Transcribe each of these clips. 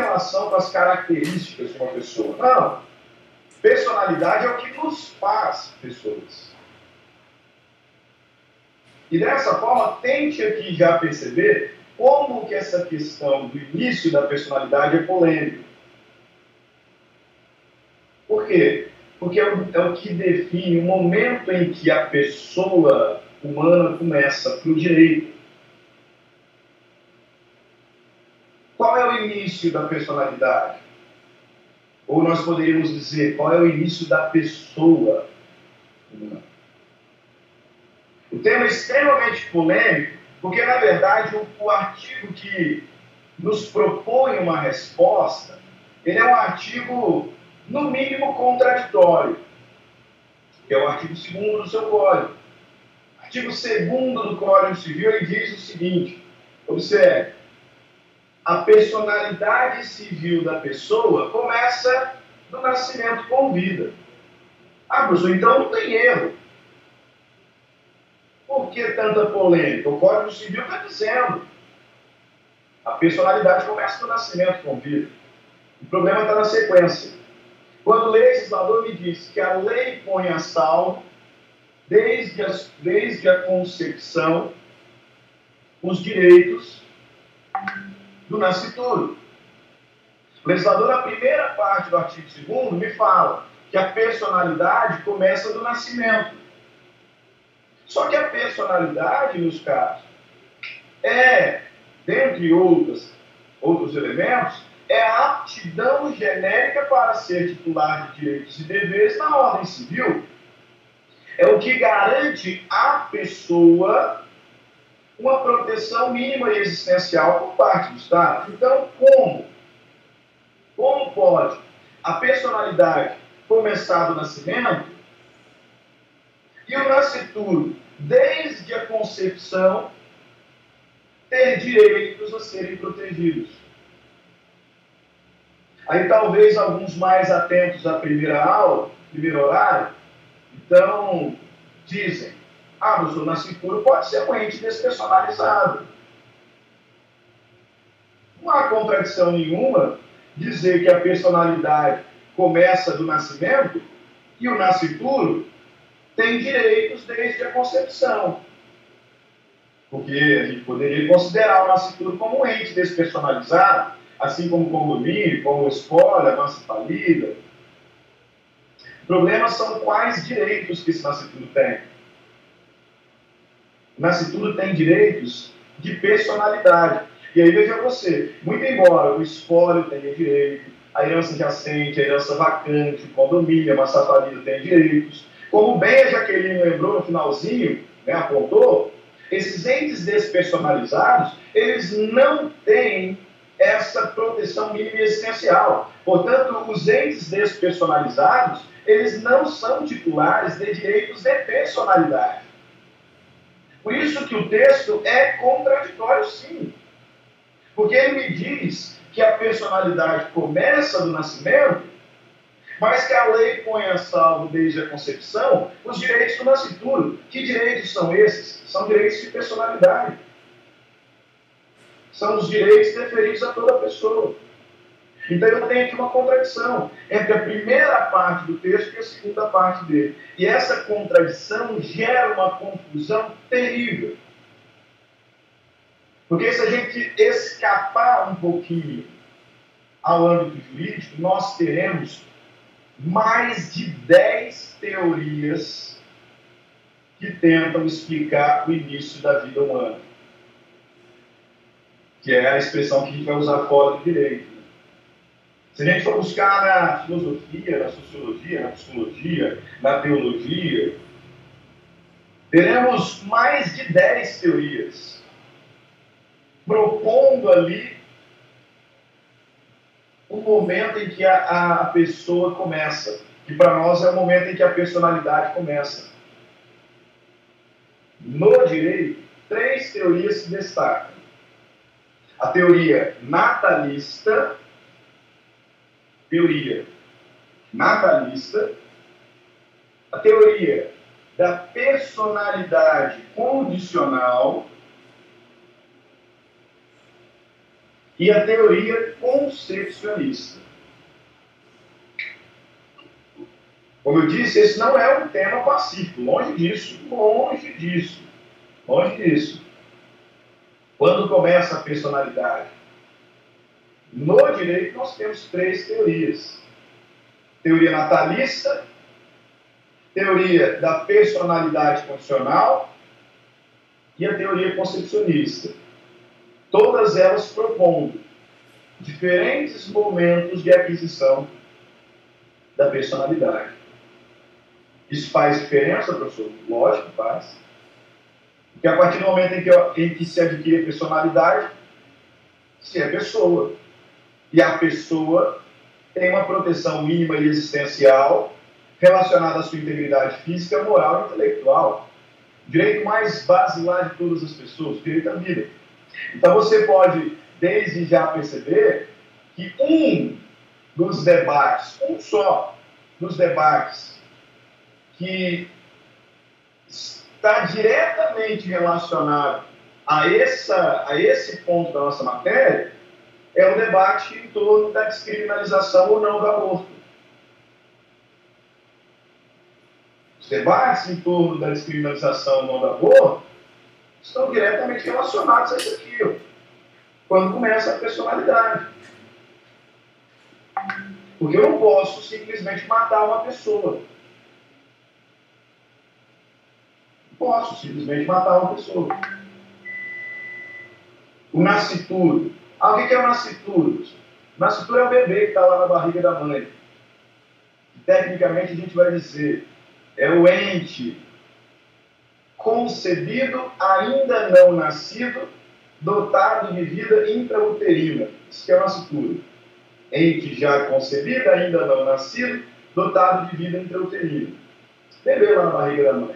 relação com as características de uma pessoa. Não. Personalidade é o que nos faz pessoas. E dessa forma, tente aqui já perceber como que essa questão do início da personalidade é polêmica. Por quê? Porque é o que define o momento em que a pessoa humana começa para o direito. Qual é o início da personalidade? Ou nós poderíamos dizer, qual é o início da pessoa humana? O tema é extremamente polêmico, porque, na verdade, o artigo que nos propõe uma resposta, ele é um artigo, no mínimo, contraditório, que é o artigo 2º do seu Código. Artigo 2º do Código Civil, ele diz o seguinte, observe, a personalidade civil da pessoa começa do nascimento com vida. Ah, professor, então não tem erro. Por que tanta polêmica? O Código Civil está dizendo. A personalidade começa do nascimento com vida. O problema está na sequência. Quando o legislador me diz que a lei põe a salvo, desde a concepção, os direitos do nascituro. O legislador, na primeira parte do artigo 2º, me fala que a personalidade começa do nascimento. Só que a personalidade, meus caros, dentre outros elementos, é a aptidão genérica para ser titular de direitos e deveres na ordem civil. É o que garante à pessoa uma proteção mínima e existencial por parte do Estado. Então, como pode a personalidade começar do nascimento e o nascituro, desde a concepção, ter direitos a serem protegidos? Aí talvez alguns mais atentos à primeira aula, primeiro horário, então dizem, mas o nascituro pode ser um ente despersonalizado. Não há contradição nenhuma dizer que a personalidade começa do nascimento e o nascituro tem direitos desde a concepção. Porque a gente poderia considerar o nascituro como um ente despersonalizado, assim como o condomínio, como espólio, a massa falida. O problema são quais direitos que esse nascituro tem. O nascituro tem direitos de personalidade. E aí veja você, muito embora o espólio tenha direito, a herança jacente, a herança vacante, o condomínio, a massa falida tenha direitos, como bem a Jaqueline lembrou no finalzinho, apontou, esses entes despersonalizados, eles não têm essa proteção mínima e existencial. Portanto, os entes despersonalizados, eles não são titulares de direitos de personalidade. Por isso que o texto é contraditório, sim. Porque ele me diz que a personalidade começa do nascimento, mas que a lei põe a salvo desde a concepção os direitos do nascituro. Que direitos são esses? São direitos de personalidade. São os direitos deferidos a toda pessoa. Então eu tenho aqui uma contradição entre a primeira parte do texto e a segunda parte dele. E essa contradição gera uma confusão terrível. Porque se a gente escapar um pouquinho ao âmbito jurídico, nós teremos mais de 10 teorias que tentam explicar o início da vida humana. Que é a expressão que a gente vai usar fora do direito. Se a gente for buscar na filosofia, na sociologia, na psicologia, na teologia, teremos mais de 10 teorias propondo ali o momento em que a pessoa começa, que para nós é o momento em que a personalidade começa. No direito, 3 teorias se destacam. A teoria natalista, a teoria da personalidade condicional e a teoria concepcionalista. concepcionista. Como eu disse, esse não é um tema pacífico, longe disso, longe disso, longe disso. Quando começa a personalidade? No direito nós temos 3 teorias. Teoria natalista, teoria da personalidade condicional e a teoria concepcionista. Todas elas propondo diferentes momentos de aquisição da personalidade. Isso faz diferença, professor? Lógico, faz. Porque a partir do momento em que se adquire a personalidade, se é pessoa. E a pessoa tem uma proteção mínima e existencial relacionada à sua integridade física, moral e intelectual. O direito mais basilar de todas as pessoas, o direito à vida. Então você pode, desde já, perceber que um dos debates, um só dos debates que está diretamente relacionado a esse ponto da nossa matéria é o debate em torno da descriminalização ou não do aborto. Os debates em torno da descriminalização ou não do aborto estão diretamente relacionados a isso aqui, ó, quando começa a personalidade. Porque eu não posso simplesmente matar uma pessoa. Não posso simplesmente matar uma pessoa. O nascituro. O que é o nascituro? O nascituro é o bebê que está lá na barriga da mãe. Tecnicamente a gente vai dizer, é o ente concebido, ainda não nascido, dotado de vida intrauterina. Isso que é o nascituro. Ente já concebido, ainda não nascido, dotado de vida intrauterina. Bebê lá na barriga da mãe.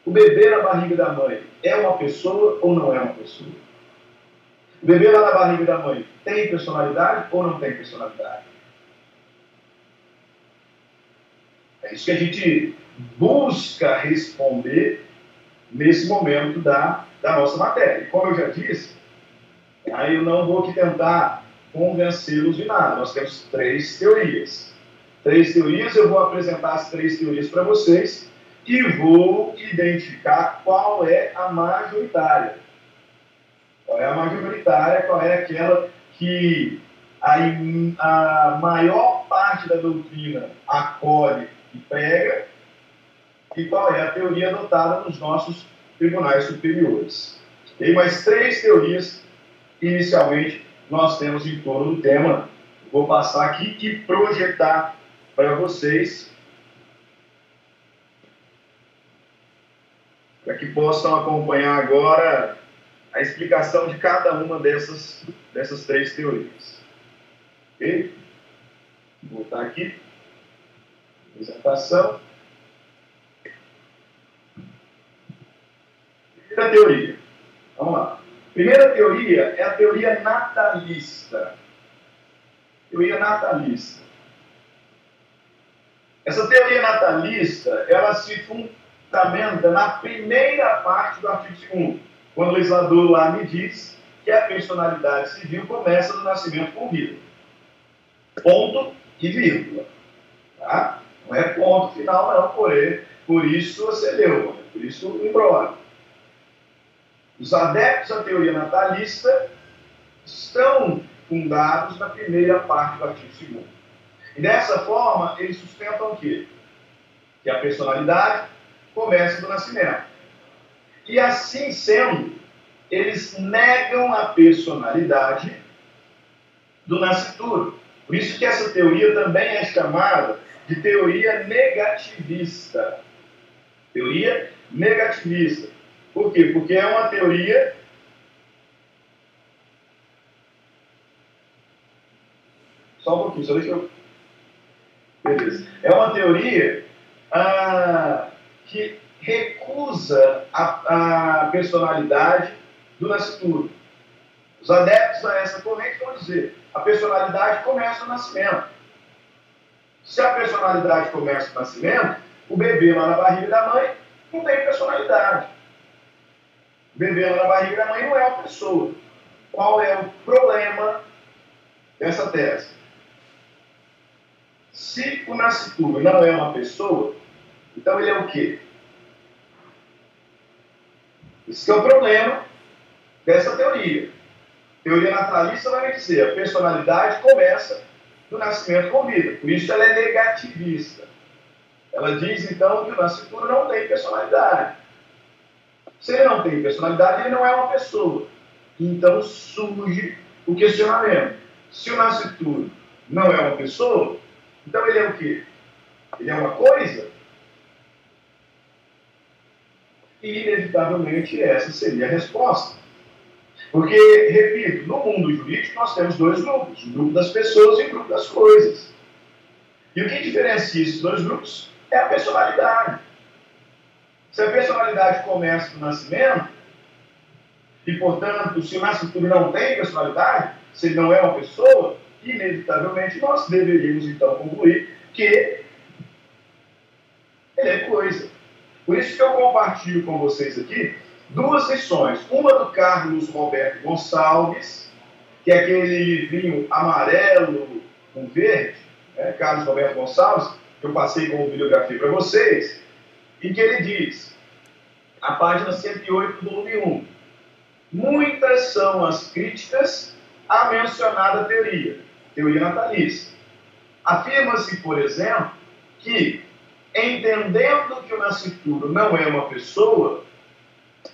O bebê na barriga da mãe é uma pessoa ou não é uma pessoa? O bebê lá na barriga da mãe tem personalidade ou não tem personalidade? É isso que a gente busca responder nesse momento da nossa matéria. E como eu já disse, aí eu não vou aqui tentar convencê-los de nada. Nós temos 3 teorias. 3 teorias, eu vou apresentar as 3 teorias para vocês e vou identificar qual é a majoritária. Qual é a majoritária, qual é aquela que a maior parte da doutrina acolhe e prega, e qual é a teoria adotada nos nossos tribunais superiores. Tem mais 3 teorias, inicialmente, nós temos em torno do tema. Vou passar aqui e projetar para vocês, para que possam acompanhar agora a explicação de cada uma dessas 3 teorias. Ok? Vou voltar aqui. Apresentação. Primeira teoria. Vamos lá. Primeira teoria é a teoria natalista. Teoria natalista. Essa teoria natalista, ela se fundamenta na primeira parte do artigo 2º, quando o legislador lá me diz que a personalidade civil começa no nascimento com vida. Ponto e vírgula. Tá? Não é ponto final, não, por isso você leu, por isso o embrólio. Os adeptos à teoria natalista estão fundados na primeira parte do artigo 2º. E dessa forma, eles sustentam o quê? Que a personalidade começa do nascimento. E assim sendo, eles negam a personalidade do nascituro. Por isso que essa teoria também é chamada de teoria negativista. Teoria negativista. Por quê? Porque é uma teoria só um pouquinho, só deixa eu... Beleza. É uma teoria que recusa a personalidade do nascituro. Os adeptos a essa corrente vão dizer: a personalidade começa no nascimento. Se a personalidade começa no nascimento, o bebê lá na barriga da mãe não tem personalidade. O bebê lá na barriga da mãe não é uma pessoa. Qual é o problema dessa tese? se o nascituro não é uma pessoa, então ele é o quê? Esse é o problema dessa teoria. Teoria natalista vai me dizer, a personalidade começa no nascimento com vida. Por isso ela é negativista. Ela diz, então, que o nascituro não tem personalidade. Se ele não tem personalidade, ele não é uma pessoa. Então surge o questionamento. Se o nascituro não é uma pessoa, então ele é o quê? Ele é uma coisa? E, inevitavelmente, essa seria a resposta. Porque, repito, no mundo jurídico nós temos dois grupos. O grupo das pessoas e o grupo das coisas. E o que diferencia esses dois grupos é a personalidade. Se a personalidade começa no nascimento, e, portanto, se o nascituro não tem personalidade, se ele não é uma pessoa, inevitavelmente nós deveríamos, então, concluir que ele é coisa. Por isso que eu compartilho com vocês aqui duas lições. Uma do Carlos Roberto Gonçalves, que é aquele livrinho amarelo com verde, né? Carlos Roberto Gonçalves, que eu passei como bibliografia para vocês, em que ele diz, a página 108 do volume 1, muitas são as críticas à mencionada teoria, teoria natalista. Afirma-se, por exemplo, que, entendendo que o nascituro não é uma pessoa,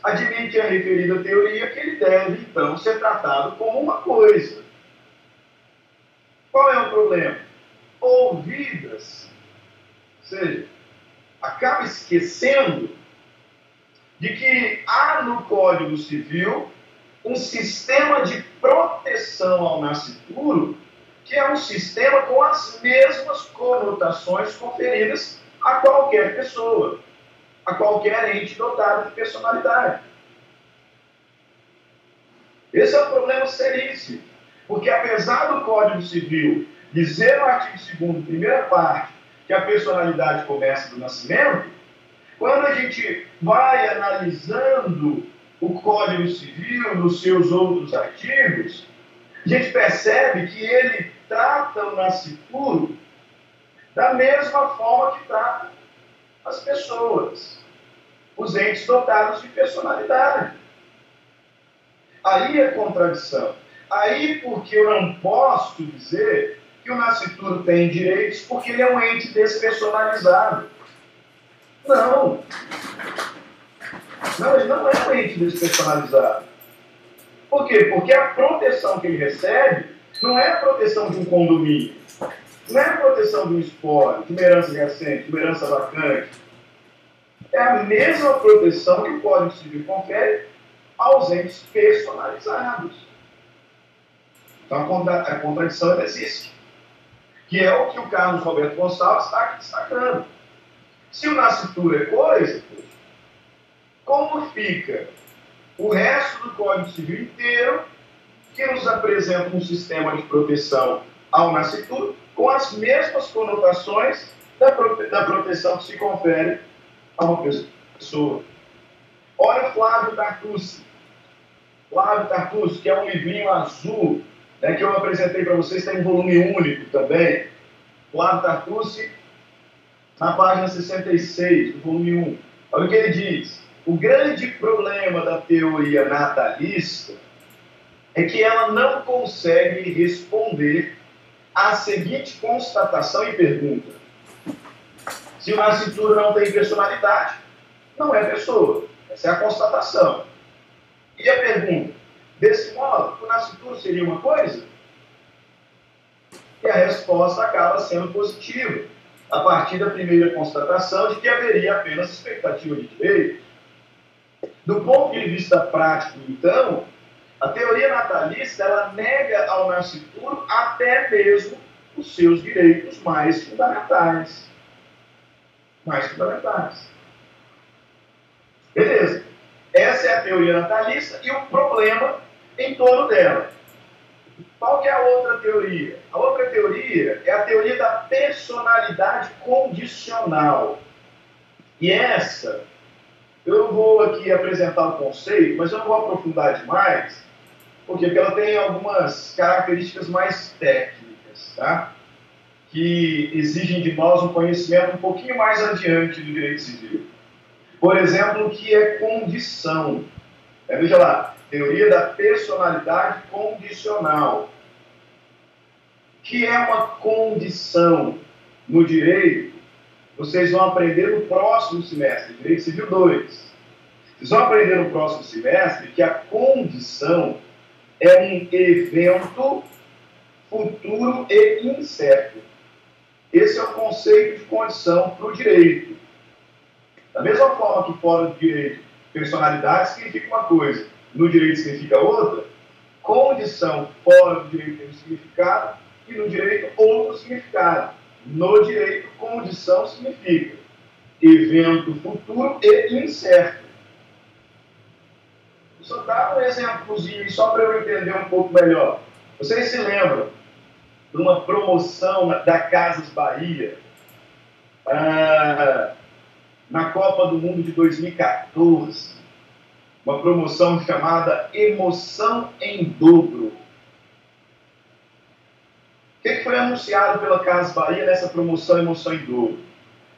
admite a referida teoria que ele deve, então, ser tratado como uma coisa. Qual é o problema? Ouvidas, ou seja, acaba esquecendo de que há no Código Civil um sistema de proteção ao nascituro, que é um sistema com as mesmas conotações conferidas a qualquer pessoa, a qualquer ente dotado de personalidade. Esse é um problema seríssimo, porque apesar do Código Civil dizer no artigo 2º, primeira parte, que a personalidade começa do nascimento, quando a gente vai analisando o Código Civil nos seus outros artigos, a gente percebe que ele trata o nascituro da mesma forma que trata as pessoas, os entes dotados de personalidade. Aí é contradição. Aí porque eu não posso dizer que o nascituro tem direitos porque ele é um ente despersonalizado. Não. Não, ele não é um ente despersonalizado. Por quê? Porque a proteção que ele recebe não é a proteção de um condomínio, não é a proteção de um espólio, de uma herança recente, de uma herança vacante. É a mesma proteção que o Código Civil confere aos entes personalizados. Então a contradição existe, que é o que o Carlos Roberto Gonçalves está aqui destacando. Se o nascituro é coisa, como fica o resto do Código Civil inteiro, que nos apresenta um sistema de proteção ao nascituro com as mesmas conotações da proteção que se confere a uma pessoa. Olha Flávio Tartucci. Flávio Tartucci, que é um livrinho azul, né, que eu apresentei para vocês, tem um volume único também. Flávio Tartucci, na página 66 do volume 1. Olha o que ele diz. O grande problema da teoria natalista é que ela não consegue responder à seguinte constatação e pergunta. Se o nascituro não tem personalidade, não é pessoa. Essa é a constatação. E a pergunta, desse modo, o nascituro seria uma coisa? E a resposta acaba sendo positiva, a partir da primeira constatação de que haveria apenas expectativa de direito. Do ponto de vista prático, então, a teoria natalista ela nega ao nascituro até mesmo os seus direitos mais fundamentais. Mais fundamentais. Beleza. Essa é a teoria natalista e o problema em torno dela. Qual que é a outra teoria? A outra teoria é a teoria da personalidade condicional. E essa, eu vou aqui apresentar o conceito, mas eu não vou aprofundar demais, porque ela tem algumas características mais técnicas, tá? que exigem de nós um conhecimento um pouquinho mais adiante do direito civil. Por exemplo, o que é condição? Veja lá, teoria da personalidade condicional. O que é uma condição no direito? Vocês vão aprender no próximo semestre, Direito Civil 2. Vocês vão aprender no próximo semestre que a condição é um evento futuro e incerto. Esse é o conceito de condição para o direito. Da mesma forma que fora do direito, personalidade significa uma coisa, no direito significa outra, condição fora do direito tem um significado e no direito outro significado. No direito, condição significa evento futuro e incerto. Vou só dar um exemplozinho só para eu entender um pouco melhor. Vocês se lembram de uma promoção da Casas Bahia na Copa do Mundo de 2014? Uma promoção chamada Emoção em Dobro. O que foi anunciado pela Casas Bahia nessa promoção Emoção em Dobro?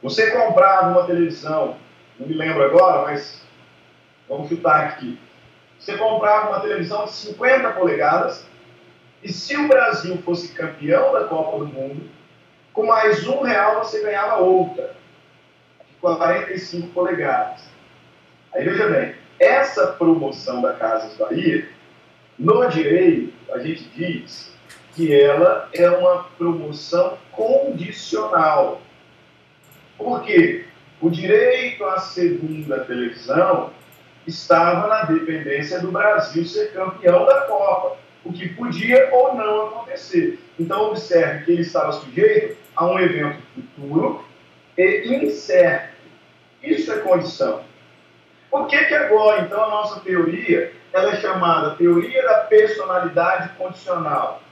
Você comprava uma televisão, não me lembro agora, mas vamos chutar aqui. Você comprava uma televisão de 50 polegadas e se o Brasil fosse campeão da Copa do Mundo, com mais R$1 você ganhava outra, de 45 polegadas. Aí veja bem, essa promoção da Casas Bahia, no direito, a gente diz que ela é uma promoção condicional. Por quê? O direito à segunda televisão estava na dependência do Brasil ser campeão da Copa, o que podia ou não acontecer. Então, observe que ele estava sujeito a um evento futuro e incerto. Isso é condição. Por que agora, então, a nossa teoria ela é chamada teoria da personalidade condicional?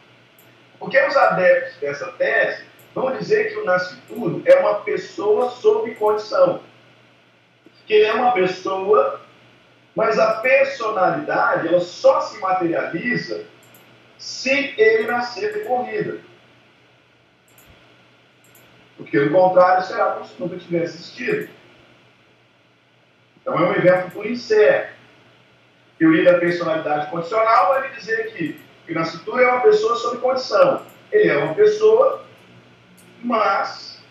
Porque os adeptos dessa tese vão dizer que o nascituro é uma pessoa sob condição. Que ele é uma pessoa, mas a personalidade ela só se materializa se ele nascer com vida. Porque, do contrário, será como se nunca tivesse existido. Então, é um evento por incerto. Teoria da personalidade condicional vai me dizer que o nascituro é uma pessoa sob condição. Ele é uma pessoa, mas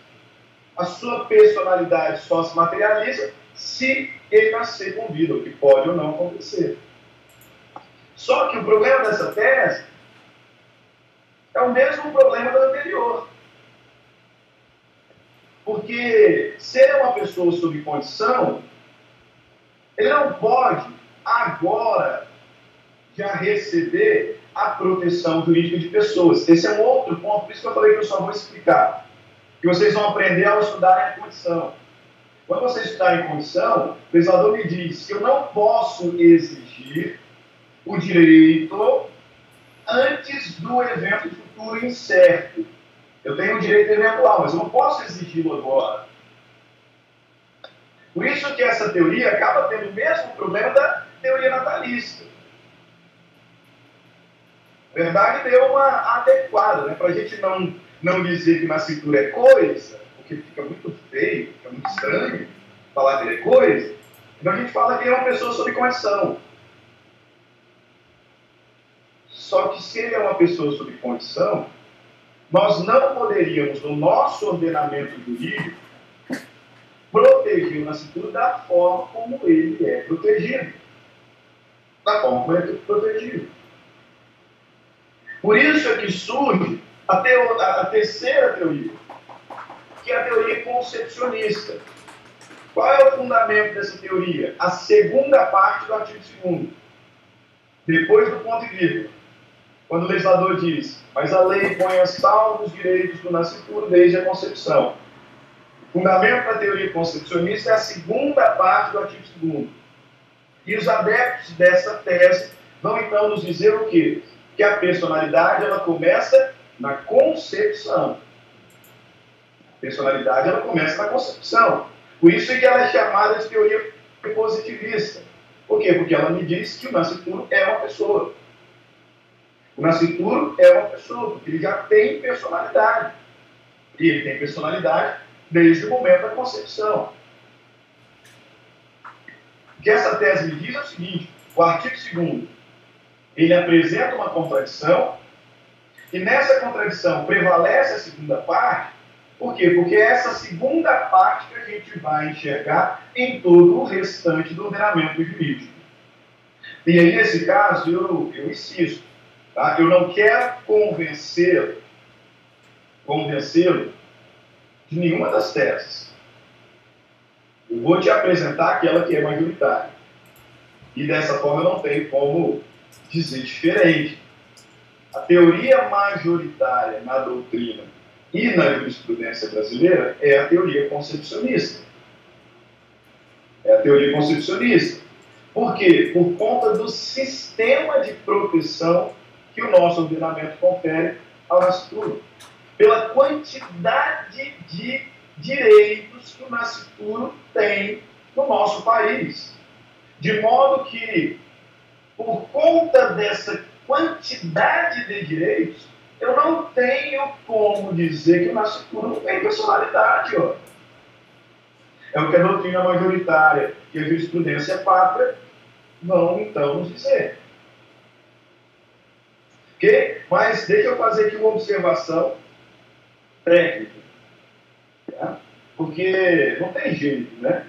a sua personalidade só se materializa se ele nascer com vida, o que pode ou não acontecer. Só que o problema dessa tese é o mesmo problema da anterior. Porque se ele é uma pessoa sob condição, ele não pode agora já receber a proteção jurídica de pessoas. Esse é um outro ponto, por isso que eu falei que eu só vou explicar. Que vocês vão aprender ao estudar em condição. Quando vocês estudarem em condição, o legislador me diz que eu não posso exigir o direito antes do evento futuro incerto. Eu tenho o direito eventual, mas eu não posso exigi-lo agora. Por isso que essa teoria acaba tendo o mesmo problema da teoria natalista. Na verdade, deu uma adequada, né? Para a gente não dizer que nascituro é coisa, porque fica muito feio, fica muito estranho falar que ele é coisa, então a gente fala que ele é uma pessoa sob condição. Só que se ele é uma pessoa sob condição, nós não poderíamos, no nosso ordenamento jurídico, proteger o nascituro da forma como ele é protegido. Da forma como ele é protegido. Por isso é que surge a terceira teoria, que é a teoria concepcionista. Qual é o fundamento dessa teoria? A segunda parte do artigo 2º, depois do ponto e vírgula. Quando o legislador diz, mas a lei põe a salvo os direitos do nascituro desde a concepção. O fundamento da teoria concepcionista é a segunda parte do artigo 2º. E os adeptos dessa tese vão então nos dizer o quê? Que a personalidade ela começa na concepção. A personalidade ela começa na concepção. Por isso é que ela é chamada de teoria positivista. Por quê? Porque ela me diz que o nascituro é uma pessoa. O nascituro é uma pessoa, porque ele já tem personalidade. E ele tem personalidade desde o momento da concepção. O que essa tese me diz é o seguinte: o artigo 2º, ele apresenta uma contradição, e nessa contradição prevalece a segunda parte. Por quê? Porque é essa segunda parte que a gente vai enxergar em todo o restante do ordenamento jurídico. E aí, nesse caso, eu insisto, tá? Eu não quero convencê-lo de nenhuma das teses. Eu vou te apresentar aquela que é majoritária. E dessa forma eu não tenho como dizer diferente. A teoria majoritária na doutrina e na jurisprudência brasileira é a teoria concepcionista. É a teoria concepcionista. Por quê? Por conta do sistema de proteção que o nosso ordenamento confere ao nascituro. Pela quantidade de direitos que o nascituro tem no nosso país. De modo que, por conta dessa quantidade de direitos, eu não tenho como dizer que o nascituro não tem personalidade. Ó. É o que a doutrina majoritária e a jurisprudência pátria vão, então, nos dizer. Ok? Mas deixa eu fazer aqui uma observação técnica. Tá? Porque não tem jeito, né?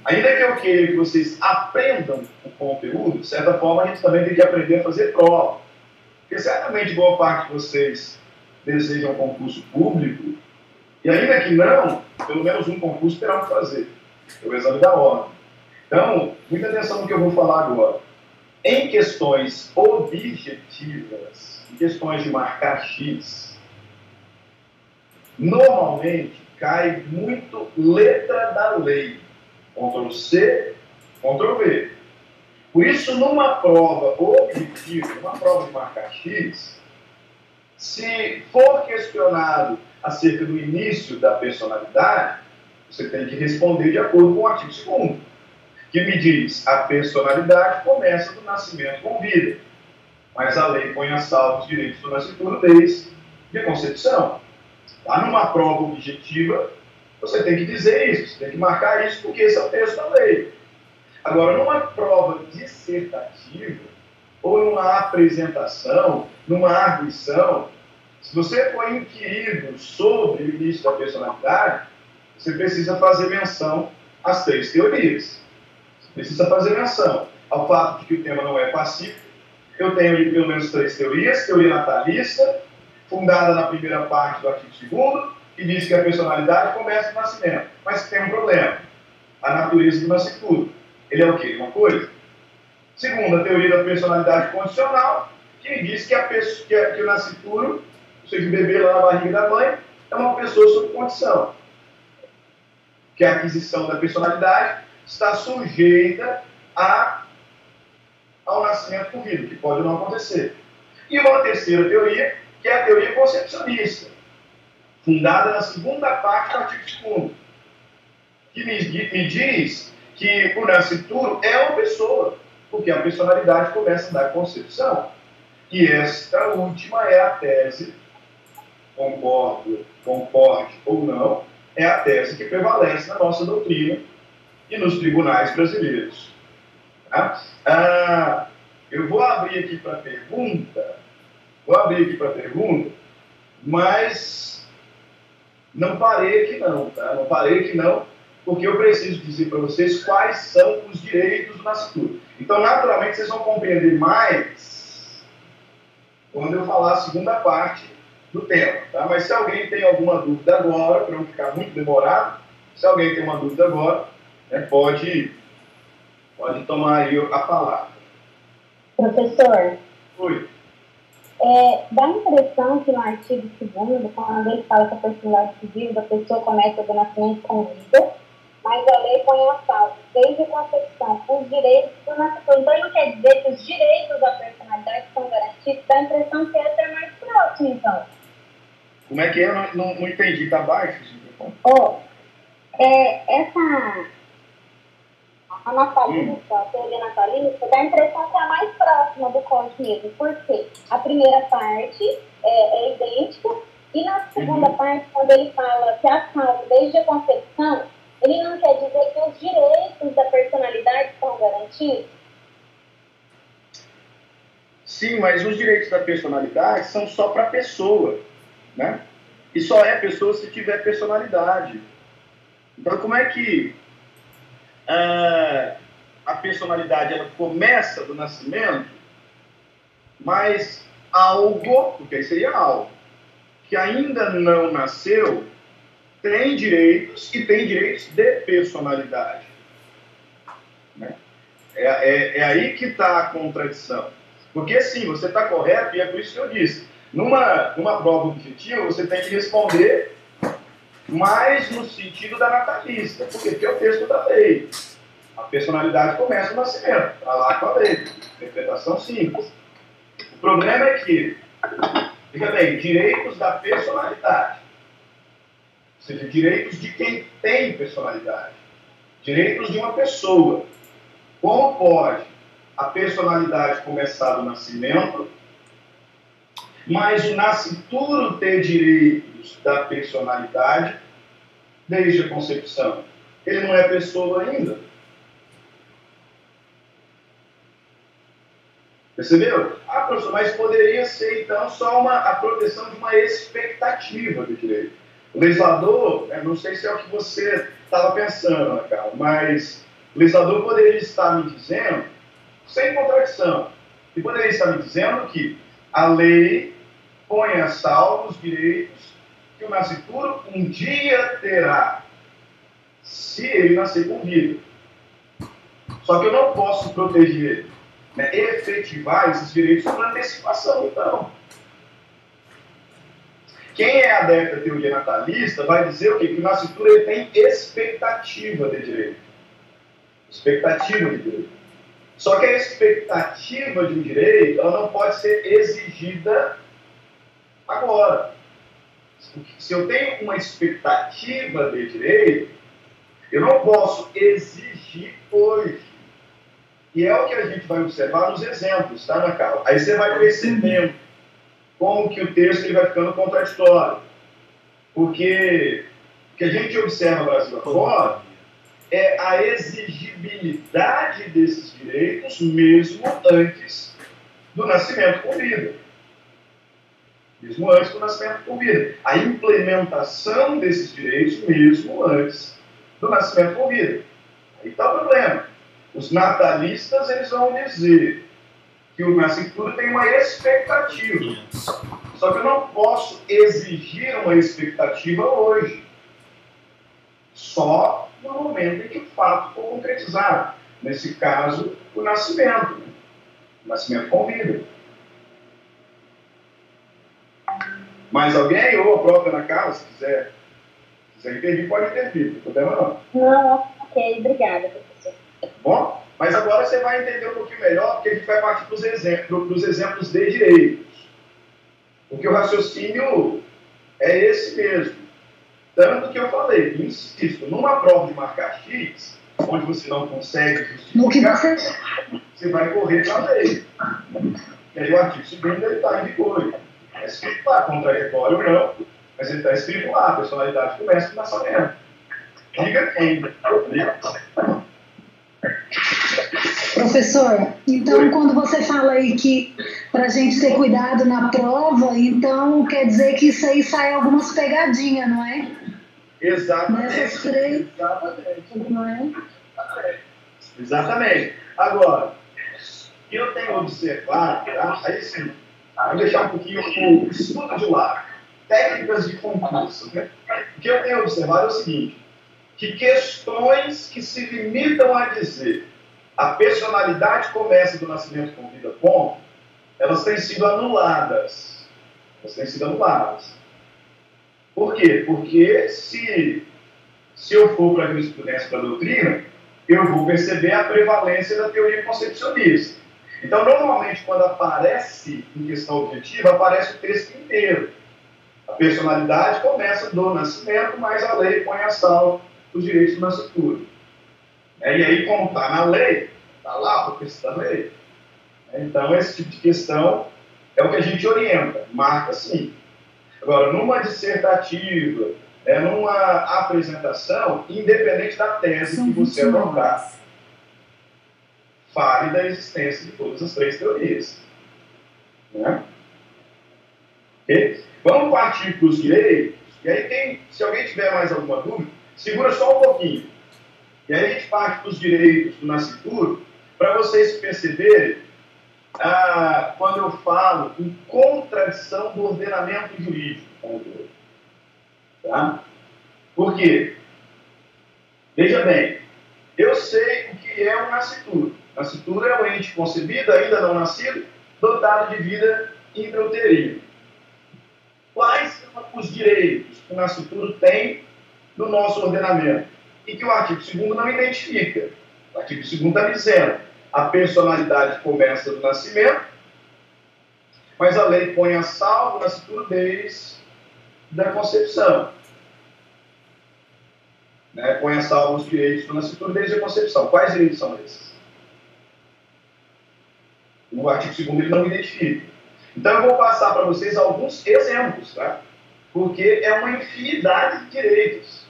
Ainda que eu queira que vocês aprendam o conteúdo, de certa forma a gente também tem que aprender a fazer prova. Porque certamente boa parte de vocês desejam um concurso público, e ainda que não, pelo menos um concurso terão que fazer. É o exame da ordem. Então, muita atenção no que eu vou falar agora. Em questões objetivas, em questões de marcar X, normalmente cai muito letra da lei. Ctrl C, Ctrl V. Por isso, numa prova objetiva, uma prova de marcar X, se for questionado acerca do início da personalidade, você tem que responder de acordo com o artigo 2º, que me diz: a personalidade começa do nascimento com vida, mas a lei põe a salvo os direitos do nascituro desde a concepção. Lá numa prova objetiva, você tem que dizer isso, você tem que marcar isso, porque esse é o texto da lei. Agora, numa prova dissertativa, ou numa apresentação, numa arguição, se você for inquirido sobre o início da personalidade, você precisa fazer menção às 3 teorias. Você precisa fazer menção ao fato de que o tema não é pacífico. Eu tenho ali pelo menos 3 teorias. Teoria natalista, fundada na primeira parte do artigo 2º, que diz que a personalidade começa no nascimento. Mas tem um problema: a natureza do nascituro. Ele é o quê? Uma coisa. Segunda, a teoria da personalidade condicional, que diz que o nascituro, ou seja, o bebê lá na barriga da mãe, é uma pessoa sob condição. Que a aquisição da personalidade está sujeita ao nascimento por vida, que pode não acontecer. E uma terceira teoria, que é a teoria concepcionista, fundada na segunda parte do artigo 2º, que me diz que o nascituro é uma pessoa, porque a personalidade começa da concepção. E esta última é a tese, concorde ou não, é a tese que prevalece na nossa doutrina e nos tribunais brasileiros. Tá? Eu vou abrir aqui para pergunta, mas não parei aqui não, tá? Não parei aqui não, porque eu preciso dizer para vocês quais são os direitos do nascituro. Então, naturalmente, vocês vão compreender mais quando eu falar a segunda parte do tema, tá? Mas se alguém tem alguma dúvida agora, para não ficar muito demorado, se alguém tem uma dúvida agora, né, pode tomar aí a palavra. Professor. Oi. Dá a impressão que no artigo 2º, quando ele fala que a personalidade civil da pessoa começa do nascimento com vida, mas a lei põe a salvo desde a concepção os direitos do nascituro. Então, não quer dizer que os direitos da personalidade são garantidos. Dá a impressão que essa é mais próxima, então. Como é que é? Eu não entendi. Está baixo? A natalista, a teoria natalista, dá a impressão que é a mais próxima do Kant mesmo. Por quê? A primeira parte é idêntica E na segunda parte, quando ele fala que a salvo desde a concepção, ele não quer dizer que os direitos da personalidade estão garantidos? Sim, mas os direitos da personalidade são só para a pessoa, né? E só é pessoa se tiver personalidade. Então, como é que a personalidade ela começa do nascimento, mas algo, porque aí seria algo, que ainda não nasceu, tem direitos e tem direitos de personalidade. Né? É aí que está a contradição. Porque sim, você está correto, e é por isso que eu disse, numa prova objetiva, você tem que responder mais no sentido da natalista. Por quê? Porque é o texto da lei. A personalidade começa no nascimento, está lá com a lei. Interpretação simples. O problema é que, fica bem, direitos da personalidade. Ou seja, direitos de quem tem personalidade. Direitos de uma pessoa. Como pode a personalidade começar do nascimento, mas o nascituro ter direitos da personalidade desde a concepção? Ele não é pessoa ainda. Percebeu? Ah, professor, mas poderia ser, então, só a proteção de uma expectativa do direito. O legislador, não sei se é o que você estava pensando, né, Carlos, mas o legislador poderia estar me dizendo, sem contradição, ele poderia estar me dizendo que a lei põe a salvo os direitos que o nascituro um dia terá, se ele nascer com vida. Só que eu não posso proteger ele. Efetivar esses direitos por antecipação, então. Quem é adepto à teoria natalista vai dizer o quê? Que o nascituro ele tem expectativa de direito. Expectativa de direito. Só que a expectativa de um direito ela não pode ser exigida agora. Se eu tenho uma expectativa de direito, eu não posso exigir hoje. E é o que a gente vai observar nos exemplos, tá, Ana Carla? Aí você vai percebendo como que o texto ele vai ficando contraditório. Porque o que a gente observa no Brasil afora é a exigibilidade desses direitos mesmo antes do nascimento com vida. Mesmo antes do nascimento com vida. A implementação desses direitos mesmo antes do nascimento com vida. Aí está o problema. Os natalistas eles vão dizer que o nascituro tem uma expectativa. Só que eu não posso exigir uma expectativa hoje. Só no momento em que o fato for concretizado. Nesse caso, o nascimento. Né? O nascimento com vida. Mais alguém? Ou a própria Ana Carla, se quiser intervir, pode intervir, não tem problema não. Não, ok, obrigada, professor. Bom, mas agora você vai entender um pouquinho melhor, porque a gente vai partir para os exemplos de direitos. Porque o raciocínio é esse mesmo. Tanto que eu falei, insisto, numa prova de marcar X, onde você não consegue justificar, você vai correr para a lei. E aí o artigo 2º está em vigor. É escrito lá, contraditório ou não, mas ele está escrito lá, a personalidade começa no nascimento. Diga quem. Professor, então quando você fala aí que para a gente ter cuidado na prova, então quer dizer que isso aí sai algumas pegadinhas, não é? Exatamente. Nessas três. Exatamente. Não é? Exatamente. Agora, eu tenho observado, tá? Aí sim, vou deixar um pouquinho o estudo de lado, técnicas de concurso. Né? O que eu tenho observado é o seguinte, que questões que se limitam a dizer a personalidade começa do nascimento com vida, ponto, elas têm sido anuladas. Elas têm sido anuladas. Por quê? Porque se eu for para a jurisprudência, para a doutrina, eu vou perceber a prevalência da teoria concepcionista. Então, normalmente, quando aparece em questão objetiva, aparece o texto inteiro. A personalidade começa do nascimento, mas a lei põe a salvo os direitos do nascituro. E aí, como está na lei, está lá o texto da lei. Então, esse tipo de questão é o que a gente orienta, marca sim. Agora, numa dissertativa, numa apresentação, independente da tese que você abordar, fale da existência de todas as três teorias. Né? Okay? Vamos partir para os direitos, e aí se alguém tiver mais alguma dúvida, segura só um pouquinho. E aí a gente parte para os direitos do nascituro, para vocês perceberem quando eu falo em contradição do ordenamento jurídico. Tá? Por quê? Veja bem, eu sei o que é um nascituro. Nascituro é um ente concebido, ainda não nascido, dotado de vida intrauterina. Quais são os direitos que o nascituro tem no nosso ordenamento? E que o artigo 2º não identifica. O artigo 2º está dizendo: a personalidade começa do nascimento, mas a lei põe a salvo o nascituro desde a concepção. Põe a salvo os direitos do nascituro desde a concepção. Quais direitos são esses? O artigo 2º ele não identifica. Então eu vou passar para vocês alguns exemplos, tá? Porque é uma infinidade de direitos.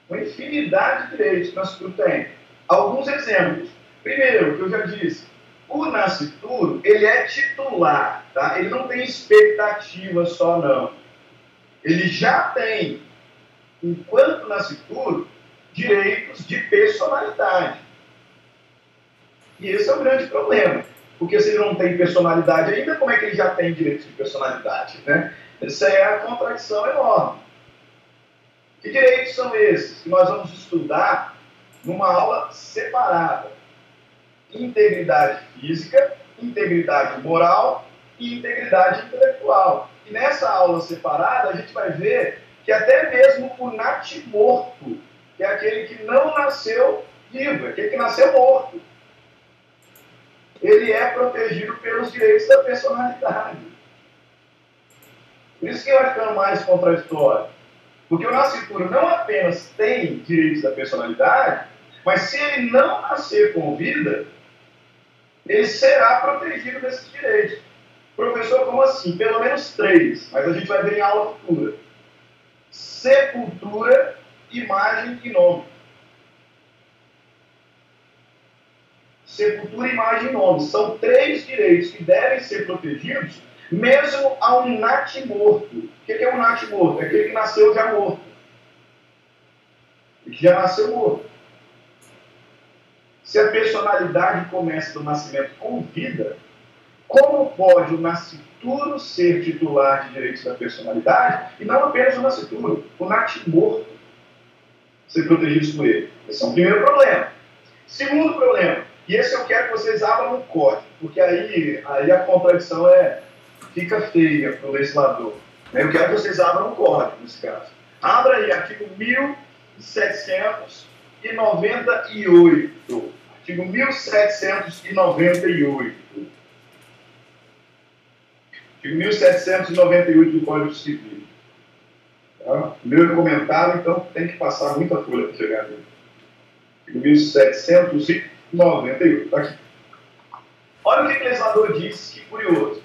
Uma infinidade de direitos que o nascituro tem. Alguns exemplos. Primeiro, que eu já disse, o nascituro, ele é titular, tá? Ele não tem expectativa só, não. Ele já tem, enquanto nascituro, direitos de personalidade. E esse é o grande problema. Porque se ele não tem personalidade ainda, como é que ele já tem direitos de personalidade? Né? Essa é a contradição enorme. Que direitos são esses que nós vamos estudar numa aula separada? Integridade física, integridade moral e integridade intelectual. E nessa aula separada, a gente vai ver que até mesmo o natimorto, que é aquele que não nasceu vivo, é aquele que nasceu morto, ele é protegido pelos direitos da personalidade. Por isso que vai ficando mais contraditório. Porque o nascituro não apenas tem direitos da personalidade, mas se ele não nascer com vida, ele será protegido desses direitos. Professor, como assim? Pelo menos 3, mas a gente vai ver em aula futura. Sepultura, imagem e nome. Sepultura, imagem e nome. São 3 direitos que devem ser protegidos, mesmo a um natimorto. O que é um natimorto? É aquele que nasceu já morto. Que já nasceu morto. Se a personalidade começa do nascimento com vida, como pode o nascituro ser titular de direitos da personalidade e não apenas o nascituro, o natimorto ser protegido por ele? Esse é um primeiro problema. Segundo problema, e esse eu quero que vocês abram um código, porque aí a contradição fica feia para o legislador. Eu quero que vocês abram um código nesse caso. Abra aí, artigo 1798. Artigo 1798. Artigo 1798 do Código Civil. Tá? Meu comentário, então, tem que passar muita folha para chegar nele. Artigo 1798. Tá aqui. Olha o que o legislador diz, que curioso.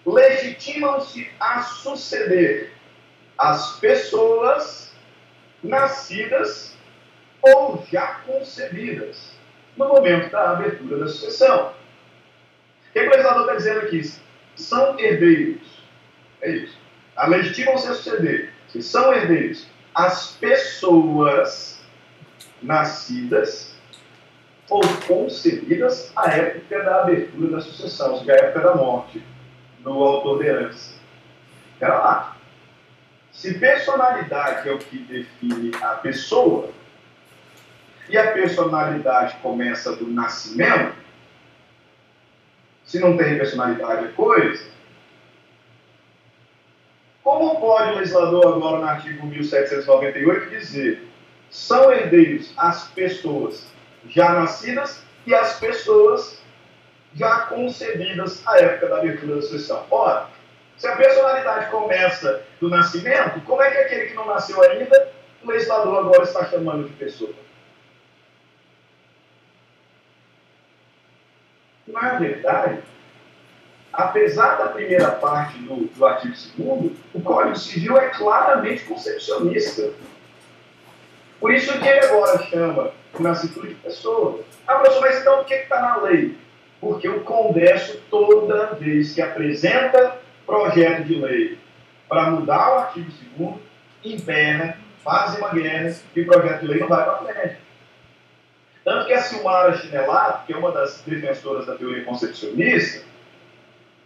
Legitimam-se a suceder as pessoas nascidas ou já concebidas no momento da abertura da sucessão. O que o legislador está dizendo aqui? São herdeiros. É isso. Legitimam-se a suceder. Se são herdeiros as pessoas nascidas ou concebidas à época da abertura da sucessão, ou seja, à época da morte do autor da herança. Espera lá. Se personalidade é o que define a pessoa, e a personalidade começa do nascimento, se não tem personalidade é coisa, como pode o legislador agora no artigo 1798 dizer são herdeiros as pessoas já nascidas e as pessoas já concebidas à época da abertura da sucessão? Ora, se a personalidade começa do nascimento, como é que aquele que não nasceu ainda, o legislador agora está chamando de pessoa? Não é verdade? apesar da primeira parte do artigo 2º, o Código Civil é claramente concepcionista. Por isso que ele agora chama de nascituro de pessoa. Ah, professor, mas então o que está na lei? Porque o Congresso, toda vez que apresenta projeto de lei para mudar o artigo 2º, emperra, faz uma guerra e o projeto de lei não vai para frente. Tanto que a Silmara Chinelato, que é uma das defensoras da teoria concepcionista,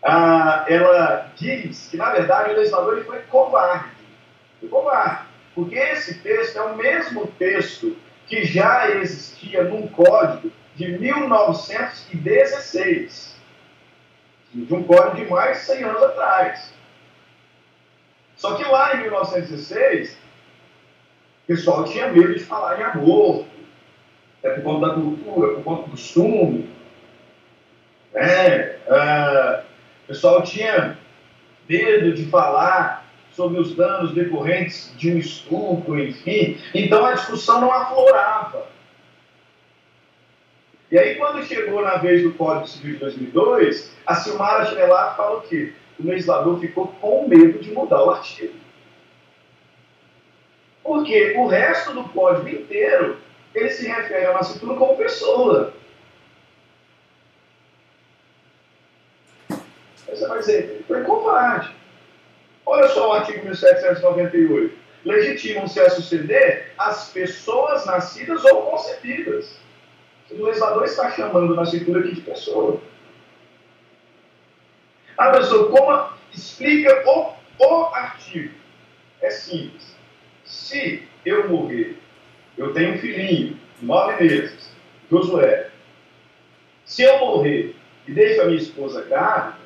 ela diz que, na verdade, o legislador ele foi covarde. Foi covarde. Porque esse texto é o mesmo texto que já existia num código de 1916. De um código de mais de 100 anos atrás. Só que lá em 1916, o pessoal tinha medo de falar em aborto, por conta da cultura, por conta do costume. O pessoal tinha medo de falar sobre os danos decorrentes de um estupro, enfim. Então a discussão não aflorava. E aí, quando chegou na vez do Código Civil de 2002, a Silmara Chinelato falou que o legislador ficou com medo de mudar o artigo. Porque o resto do código inteiro, ele se refere ao nascituro como pessoa. Aí você vai dizer, ele foi covarde. Olha só o artigo 1798. Legitimam-se a suceder as pessoas nascidas ou concebidas. O legislador está chamando o nascituro aqui de pessoa. Ah, professor, como explica o artigo? É simples. Se eu morrer, eu tenho um filhinho, 9 meses, Josué. Se eu morrer e deixo a minha esposa grávida,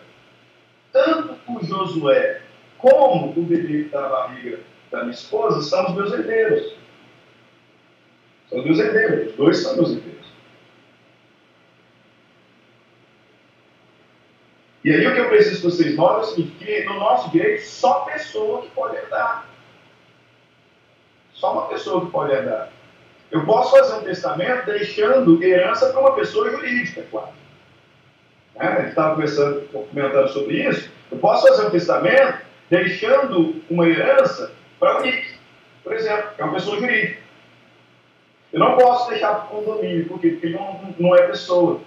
tanto o Josué como o bebê que está na barriga da minha esposa são os meus herdeiros. São meus herdeiros, os dois são meus herdeiros. E aí o que eu preciso que vocês notem é o seguinte, que no nosso direito só pessoa que pode herdar. Só uma pessoa que pode herdar. Eu posso fazer um testamento deixando herança para uma pessoa jurídica, claro. A gente estava comentando sobre isso. Eu posso fazer um testamento deixando uma herança para o NIC, por exemplo, que é uma pessoa jurídica. Eu não posso deixar para o condomínio, por quê? Porque ele não é pessoa.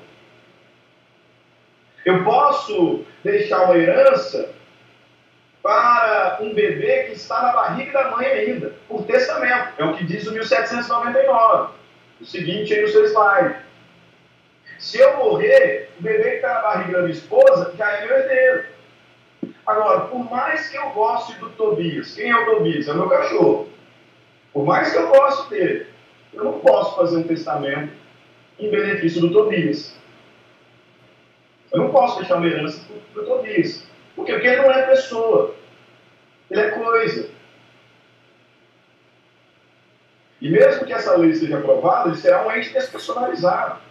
Eu posso deixar uma herança para um bebê que está na barriga da mãe ainda, por testamento. É o que diz o 1799. O seguinte aí no seu slide. Se eu morrer, o bebê que está na barriga da minha esposa já é meu herdeiro. Agora, por mais que eu goste do Tobias, quem é o Tobias? É o meu cachorro. Por mais que eu goste dele, eu não posso fazer um testamento em benefício do Tobias. Eu não posso deixar uma herança para o Tobias. Por quê? Porque ele não é pessoa. Ele é coisa. E mesmo que essa lei seja aprovada, ele será um ente despersonalizado.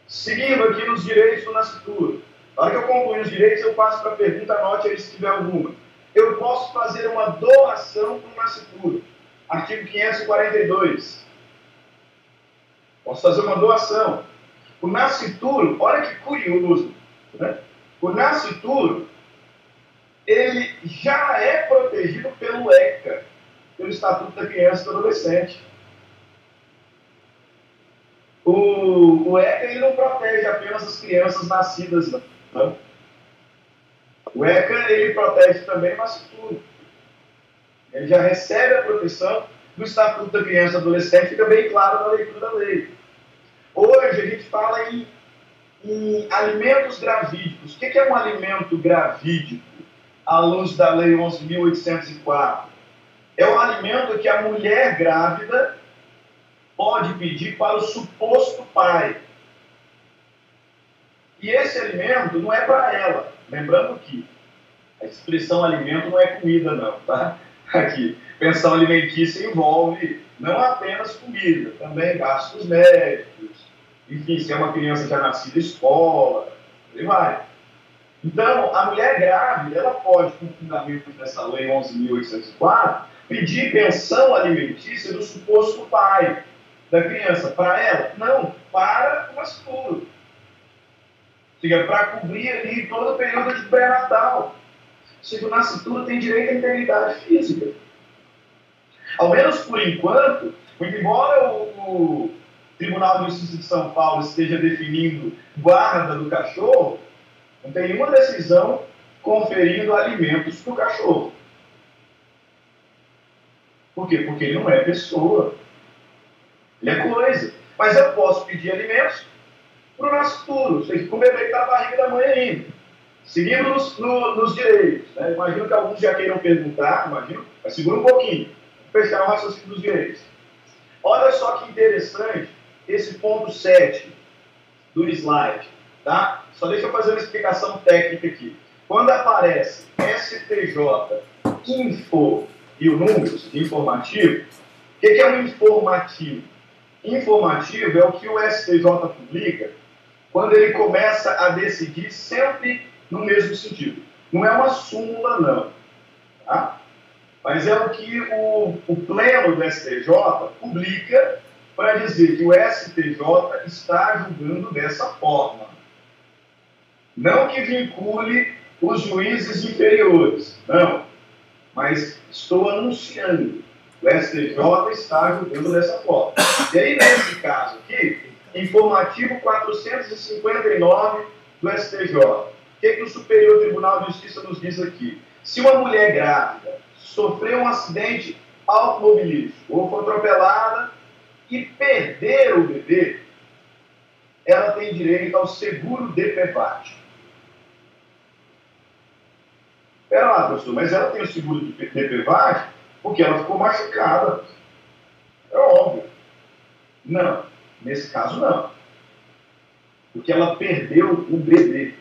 Seguindo aqui nos direitos do nascituro. Na hora que eu concluir os direitos, eu passo para a pergunta, anote aí se tiver alguma. Eu posso fazer uma doação para o nascituro. Artigo 542. Posso fazer uma doação. O nascituro, olha que curioso, né? O nascituro, ele já é protegido pelo ECA, pelo Estatuto da Criança e do Adolescente. O ECA ele não protege apenas as crianças nascidas, não. O ECA ele protege também o nascituro. Ele já recebe a proteção do Estatuto da Criança e do Adolescente, fica bem claro na leitura da lei. Hoje a gente fala em alimentos gravídicos. O que é um alimento gravídico à luz da Lei 11.804? É um alimento que a mulher grávida pode pedir para o suposto pai. E esse alimento não é para ela. Lembrando que a expressão alimento não é comida, não, tá? Aqui, pensão alimentícia envolve não apenas comida, também gastos médicos, enfim, se é uma criança já nascida, escola, e vai. Então, a mulher grávida, ela pode, com o fundamento dessa lei 11.804, pedir pensão alimentícia do suposto pai da criança. Para ela? Não, para o nascituro. seja, para cobrir ali todo o período de pré-natal. Ou seja, o nascituro tem direito à integridade física. Ao menos por enquanto, muito embora o Tribunal de Justiça de São Paulo esteja definindo guarda do cachorro, não tem nenhuma decisão conferindo alimentos para o cachorro. Por quê? Porque ele não é pessoa. Ele é coisa. Mas eu posso pedir alimentos para o nascituro, ou seja, para o bebê que está na barriga da mãe ainda. Seguindo nos direitos. Né? Imagino que alguns já queiram perguntar, mas segura um pouquinho. Vou fechar o raciocínio dos direitos. Olha só que interessante esse ponto 7 do slide. Tá? Só deixa eu fazer uma explicação técnica aqui. Quando aparece STJ, info e o número informativo, o que é um informativo? Informativo é o que o STJ publica quando ele começa a decidir sempre no mesmo sentido. Não é uma súmula, não. Tá? Mas é o que o pleno do STJ publica para dizer que o STJ está julgando dessa forma. Não que vincule os juízes inferiores, não. Mas estou anunciando. O STJ está julgando dessa forma. E aí, nesse caso aqui, informativo 459 do STJ. O que o Superior Tribunal de Justiça nos diz aqui? Se uma mulher grávida sofreu um acidente automobilístico ou foi atropelada e perder o bebê, ela tem direito ao seguro DPVAT. Espera lá, professor, mas ela tem o seguro de DPVAT porque ela ficou machucada. É óbvio. Não, nesse caso não. Porque ela perdeu o bebê.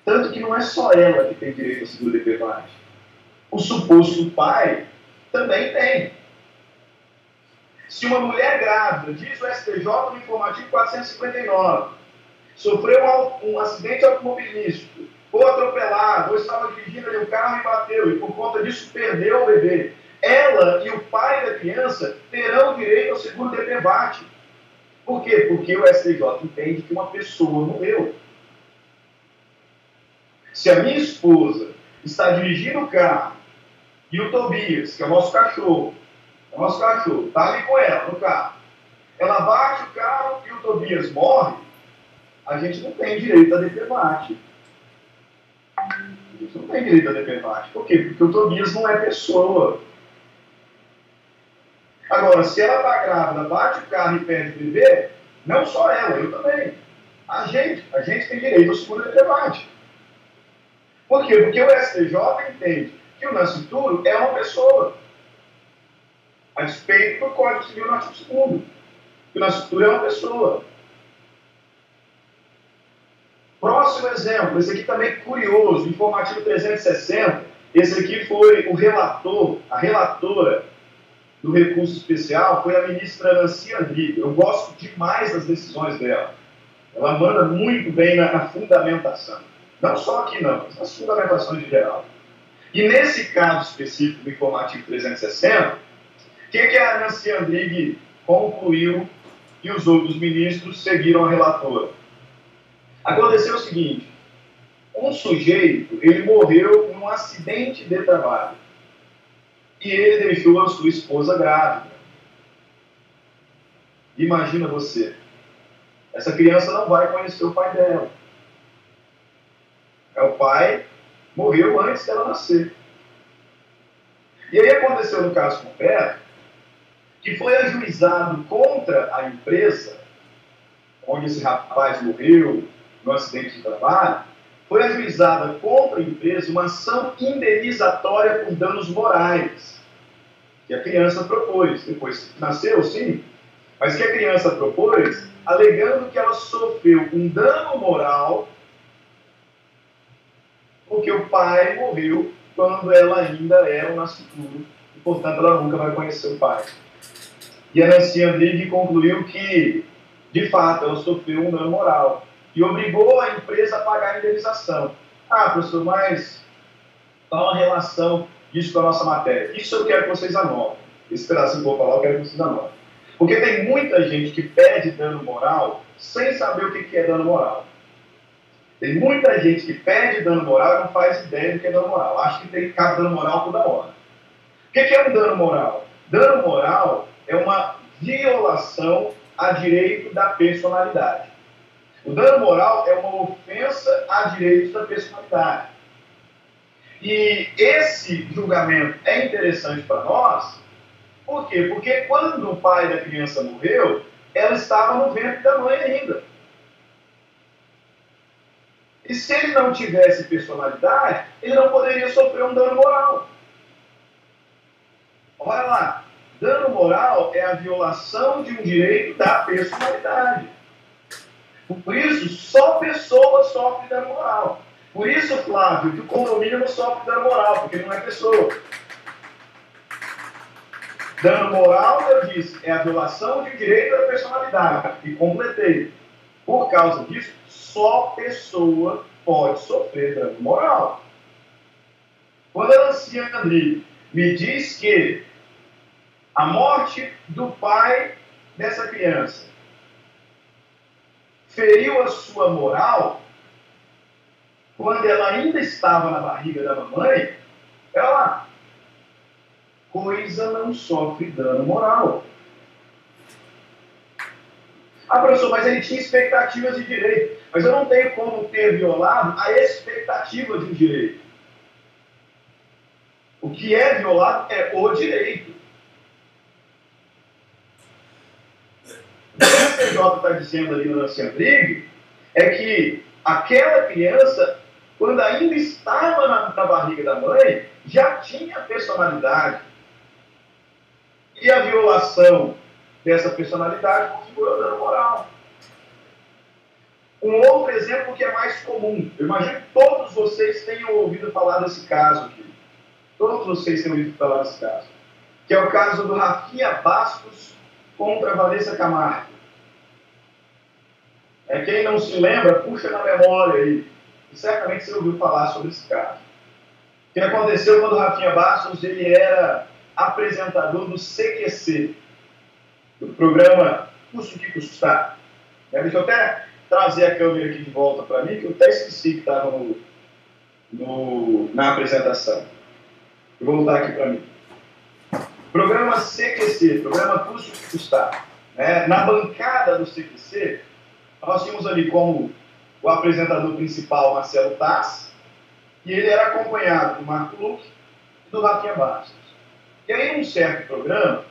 Tanto que não é só ela que tem direito ao seguro DPVAT. O suposto pai também tem. Se uma mulher grávida, diz o STJ no informativo 459, sofreu um acidente automobilístico, ou atropelado, ou estava dirigindo ali um carro e bateu, e por conta disso perdeu o bebê, ela e o pai da criança terão direito ao seguro DPVAT. Por quê? Porque o STJ entende que uma pessoa morreu. Se a minha esposa está dirigindo o carro e o Tobias, que é o nosso cachorro, está ali com ela no carro, ela bate o carro e o Tobias morre, a gente não tem direito a DPVAT. A gente não tem direito a DPVAT. Por quê? Porque o Tobias não é pessoa. Agora, se ela está grávida, bate o carro e perde o bebê, não só ela, eu também. A gente tem direito ao seguro DPVAT. Por quê? Porque o STJ entende que o nascituro é uma pessoa. A despeito do Código Civil no artigo 2º. Que o nascituro é uma pessoa. Próximo exemplo, esse aqui também é curioso, informativo 360. Esse aqui foi o relator, a relatora do recurso especial, foi a ministra Nancy Andrighi. Eu gosto demais das decisões dela. Ela manda muito bem na fundamentação. Não só aqui não, mas nas fundamentações em geral. E nesse caso específico do informativo 360, o que a Nancy Andrighi concluiu e os outros ministros seguiram a relatora? Aconteceu o seguinte, um sujeito, ele morreu num acidente de trabalho e ele deixou a sua esposa grávida. Imagina você, essa criança não vai conhecer o pai dela. O pai morreu antes dela nascer. E aí aconteceu no caso concreto que foi ajuizado contra a empresa onde esse rapaz morreu no acidente de trabalho, foi ajuizada contra a empresa uma ação indenizatória por danos morais que a criança propôs. Depois nasceu, sim, mas que a criança propôs alegando que ela sofreu um dano moral porque o pai morreu quando ela ainda era um nascituro e, portanto, ela nunca vai conhecer o pai. E a Nancy Andrighi concluiu que, de fato, ela sofreu um dano moral e obrigou a empresa a pagar a indenização. Ah, professor, mas qual a relação disso com a nossa matéria? Isso eu quero que vocês anotem. Esse pedacinho que eu vou falar, eu quero que vocês anotem. Porque tem muita gente que pede dano moral sem saber o que é dano moral. Tem muita gente que pede dano moral e não faz ideia do que é dano moral. Acho que tem cada dano moral toda hora. O que é um dano moral? Dano moral é uma violação a direito da personalidade. O dano moral é uma ofensa a direitos da personalidade. E esse julgamento é interessante para nós, por quê? Porque quando o pai da criança morreu, ela estava no ventre da mãe ainda. E se ele não tivesse personalidade, ele não poderia sofrer um dano moral. Olha lá, dano moral é a violação de um direito da personalidade. Por isso, só pessoa sofre dano moral. Por isso, Flávio, que o condomínio não sofre dano moral, porque ele não é pessoa. Dano moral, eu disse, é a violação de um direito da personalidade. E completei. Por causa disso, só pessoa pode sofrer dano moral. Quando a anciã André me diz que a morte do pai dessa criança feriu a sua moral, quando ela ainda estava na barriga da mamãe, ela, coisa não sofre dano moral. Ah, professor, mas ele tinha expectativas de direito. Mas eu não tenho como ter violado a expectativa de um direito. O que é violado é o direito. O que o CJ está dizendo ali no Nancy Brigue é que aquela criança, quando ainda estava na barriga da mãe, já tinha personalidade. E a violação dessa personalidade configura dano moral. Um outro exemplo que é mais comum. Eu imagino que todos vocês tenham ouvido falar desse caso aqui. Todos vocês têm ouvido falar desse caso. Que é o caso do Rafinha Bastos contra a Vanessa Camargo. Quem não se lembra, puxa na memória aí. E certamente você ouviu falar sobre esse caso. O que aconteceu quando o Rafinha Bastos ele era apresentador do CQC, do programa Custe o que Custar. Deixa eu até trazer a câmera aqui de volta para mim, que eu até esqueci que estava na apresentação. Eu vou voltar aqui para mim. Programa CQC, programa Custe o que Custar. Na bancada do CQC, nós tínhamos ali como o apresentador principal Marcelo Taz, e ele era acompanhado do Marco Luque e do Rafinha Bastos. E aí, num certo programa,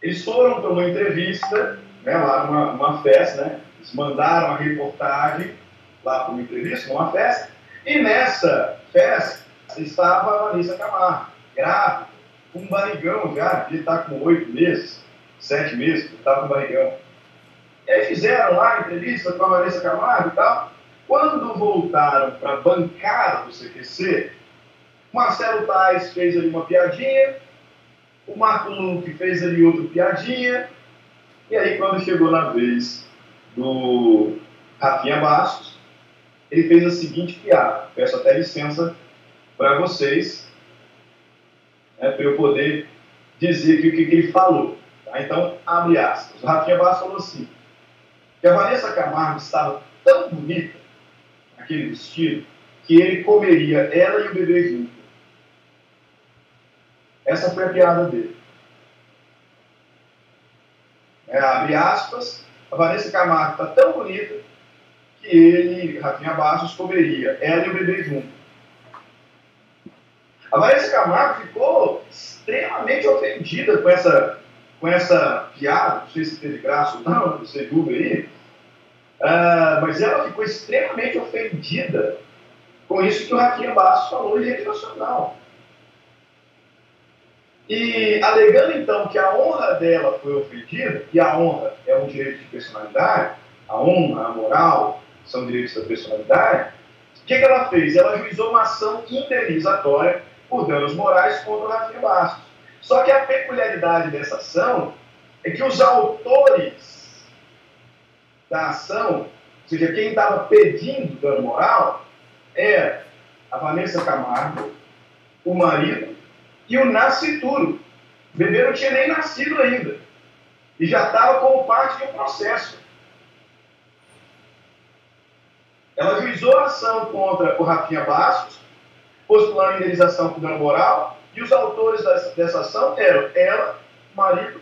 eles foram para uma entrevista, lá numa festa, eles mandaram a reportagem lá para uma entrevista, numa festa, e nessa festa estava a Vanessa Camargo, grávida, com um barrigão já, ele está com 8 meses, 7 meses, estava com um barrigão. E aí fizeram lá a entrevista com a Vanessa Camargo e tal. Quando voltaram para a bancada do CQC, o Marcelo Tais fez ali uma piadinha, o Marco Luque fez ali outra piadinha, e aí quando chegou na vez do Rafinha Bastos, ele fez a seguinte piada. Peço até licença para vocês, para eu poder dizer aqui o que ele falou. Tá? Então, abre aspas. O Rafinha Bastos falou assim, que a Vanessa Camargo estava tão bonita, naquele vestido, que ele comeria ela e o bebê junto. Essa foi a piada dele. Abre aspas, a Vanessa Camargo está tão bonita que ele, Rafinha Bastos, comeria ela e o bebê junto. A Vanessa Camargo ficou extremamente ofendida com essa piada, não sei se teve graça ou não, você julga aí, mas ela ficou extremamente ofendida com isso que o Rafinha Bastos falou em rede nacional. E alegando então que a honra dela foi ofendida, e a honra é um direito de personalidade, a honra, a moral são direitos da personalidade, o que ela fez? Ela ajuizou uma ação indenizatória por danos morais contra o Rafinha Bastos. Só que a peculiaridade dessa ação é que os autores da ação, ou seja, quem estava pedindo dano moral, era a Vanessa Camargo, o marido e o nascituro. O bebê não tinha nem nascido ainda. E já estava como parte de um processo. Ela ajuizou a ação contra o Rafinha Bastos, postulando indenização por dano moral, e os autores dessa ação eram ela, o marido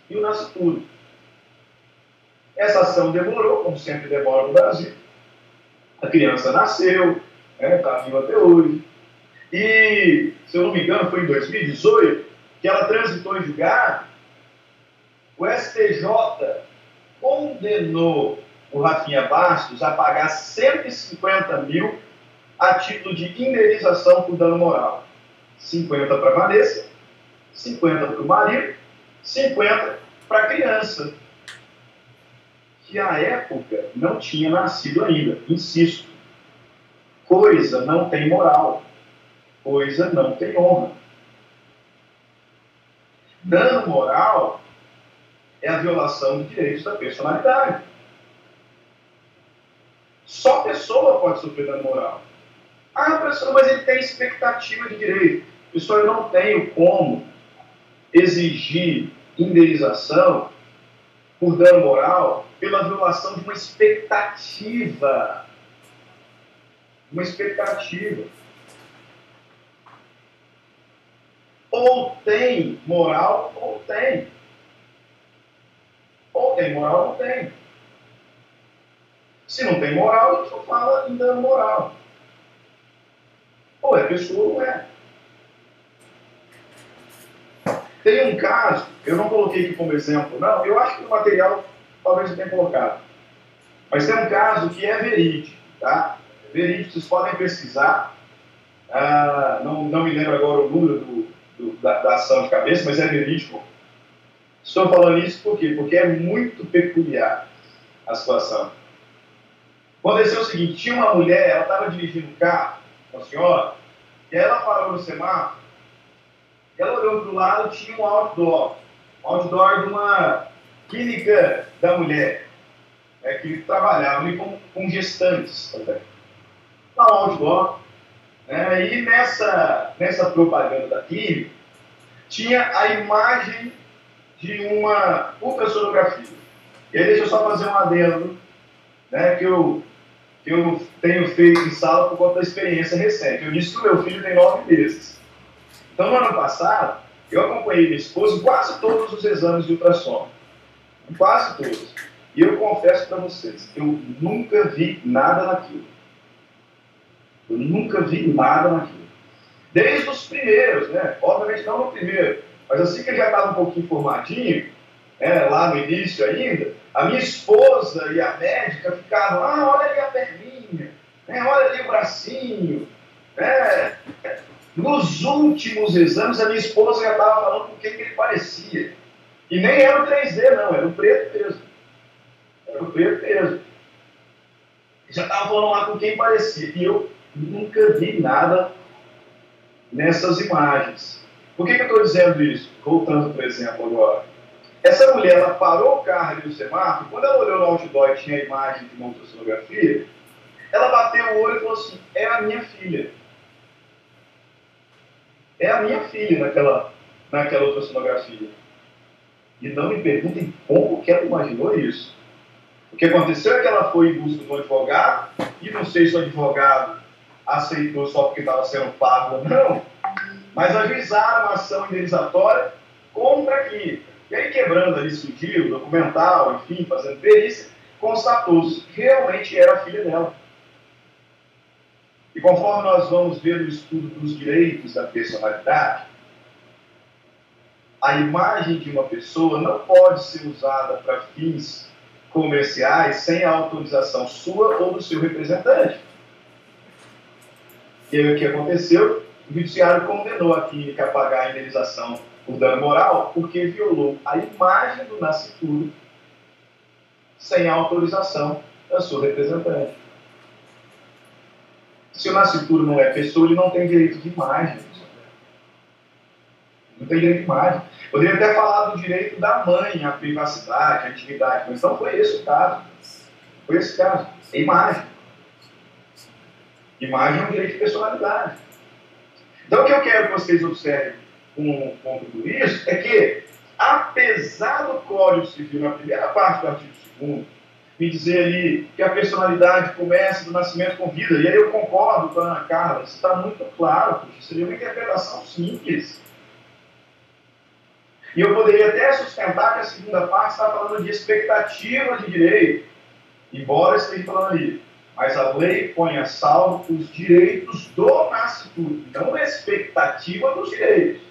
e o nascituro. Essa ação demorou, como sempre demora no Brasil. A criança nasceu, está viva até hoje. E, se eu não me engano, foi em 2018 que ela transitou em julgado. O STJ condenou o Rafinha Bastos a pagar 150 mil a título de indenização por dano moral. 50 para a Vanessa, 50 para o marido, 50 para a criança, que à época não tinha nascido ainda. Insisto, coisa não tem moral, coisa não tem honra. Dano moral é a violação de direitos da personalidade. Só pessoa pode sofrer dano moral. Ah, professor, mas ele tem expectativa de direito. Pessoal, eu não tenho como exigir indenização por dano moral pela violação de uma expectativa. Uma expectativa. Ou tem moral, ou tem. Ou tem moral, ou não tem. Se não tem moral, a gente não fala em dano moral. Ou é pessoa ou não é. Tem um caso, eu não coloquei aqui como exemplo, não, eu acho que o material talvez eu tenha colocado. Mas tem um caso que é verídico, tá? Verídico, vocês podem pesquisar. Não me lembro agora o número da ação de cabeça, mas é verídico. Estou falando isso por quê? Porque é muito peculiar a situação. Aconteceu o seguinte, tinha uma mulher, ela estava dirigindo um carro, uma senhora, e aí ela parou no semáforo, e ela olhou para o lado e tinha um outdoor de uma clínica da mulher, que trabalhava ali com gestantes também. Lá um outdoor, e nessa propaganda da clínica, tinha a imagem de uma ultrassonografia. E aí deixa eu só fazer um adendo, que eu tenho feito em sala por conta da experiência recente. Eu disse que o meu filho tem 9 meses. Então, no ano passado, eu acompanhei minha esposa em quase todos os exames de ultrassom. Quase todos. E eu confesso para vocês, eu nunca vi nada naquilo. Eu nunca vi nada naquilo. Desde os primeiros, obviamente não no primeiro, mas assim que eu já estava um pouquinho formadinho, lá no início ainda, a minha esposa e a médica ficavam, olha ali a perninha, olha ali o bracinho. Nos últimos exames, a minha esposa já estava falando com quem que ele parecia. E nem era o 3D, não, era o preto mesmo. Era o preto mesmo. Já estava falando lá com quem parecia. E eu nunca vi nada nessas imagens. Por que eu estou dizendo isso? Voltando, por exemplo, agora. Essa mulher, ela parou o carro ali no semáforo, quando ela olhou no outdoor e tinha a imagem de uma ultrassonografia, ela bateu o olho e falou assim, é a minha filha. É a minha filha naquela ultrassonografia. E não me perguntem como que ela imaginou isso. O que aconteceu é que ela foi em busca de um advogado, e não sei se o advogado aceitou só porque estava sendo pago ou não, mas ajuizaram uma ação indenizatória contra a clínica. E aí, quebrando ali sigilo, documental, enfim, fazendo perícia, constatou-se que realmente era a filha dela. E conforme nós vamos ver no estudo dos direitos da personalidade, a imagem de uma pessoa não pode ser usada para fins comerciais sem a autorização sua ou do seu representante. E aí o que aconteceu? O judiciário condenou a clínica a pagar a indenização por dano moral porque violou a imagem do nascituro sem a autorização da sua representante. Se o nascituro não é pessoa, ele não tem direito de imagem. Não tem direito de imagem. Poderia até falar do direito da mãe à privacidade, à intimidade, mas não foi esse o caso. Foi esse o caso. É imagem. Imagem é um direito de personalidade. Então, o que eu quero que vocês observem com tudo isso é que, apesar do Código Civil, na primeira parte do artigo 2º, me dizer ali que a personalidade começa do nascimento com vida. E aí eu concordo com a Ana Carla, isso está muito claro, porque seria uma interpretação simples. E eu poderia até sustentar que a segunda parte está falando de expectativa de direito, embora esteja falando ali. Mas a lei põe a salvo os direitos do nascituro, não a expectativa dos direitos,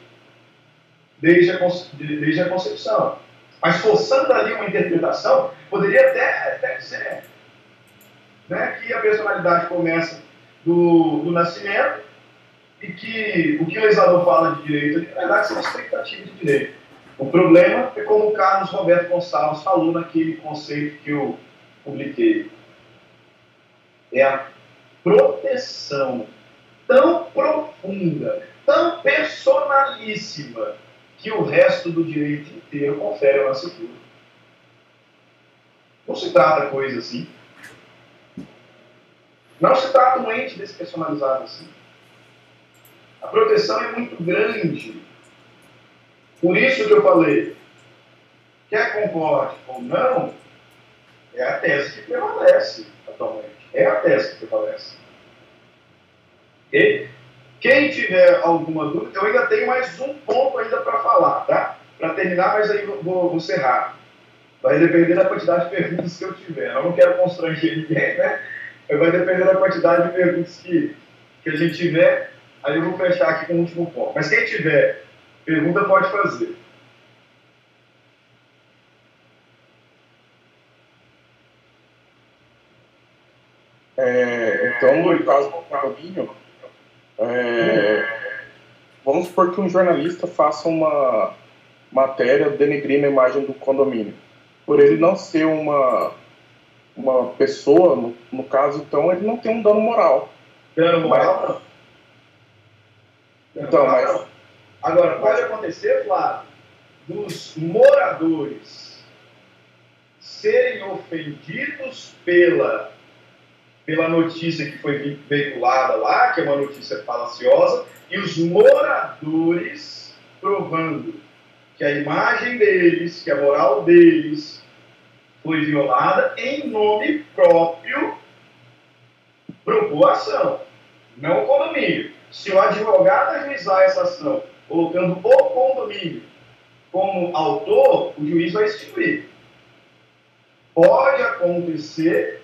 desde a concepção. Mas forçando ali uma interpretação, poderia até dizer, né, que a personalidade começa do nascimento e que o que o legislador fala de direito, na verdade, são expectativas de direito. O problema é como o Carlos Roberto Gonçalves falou naquele conceito que eu publiquei. É a proteção tão profunda, tão personalíssima, que o resto do direito inteiro confere ao nascituro. Não se trata coisa assim. Não se trata um ente despersonalizado assim. A proteção é muito grande. Por isso que eu falei, quer concorde ou não, é a tese que prevalece atualmente. É a tese que prevalece. E quem tiver alguma dúvida, eu ainda tenho mais um ponto ainda para falar, tá? Para terminar, mas aí vou encerrar. Vai depender da quantidade de perguntas que eu tiver. Eu não quero constranger ninguém, né? Vai depender da quantidade de perguntas que a gente tiver. Aí eu vou fechar aqui com o último ponto. Mas quem tiver pergunta pode fazer. Então, no caso do condomínio, vamos supor que um jornalista faça uma matéria denegrindo a imagem do condomínio. Por ele não ser uma pessoa, no caso, então, ele não tem um dano moral. Dano moral, não. Então, mas... Agora, pode acontecer, Flávio, dos moradores serem ofendidos pela notícia que foi veiculada lá, que é uma notícia falaciosa, e os moradores provando que a imagem deles, que a moral deles foi violada, em nome próprio, propor a ação, não o condomínio. Se o advogado ajuizar essa ação, colocando o condomínio como autor, o juiz vai extinguir. Pode acontecer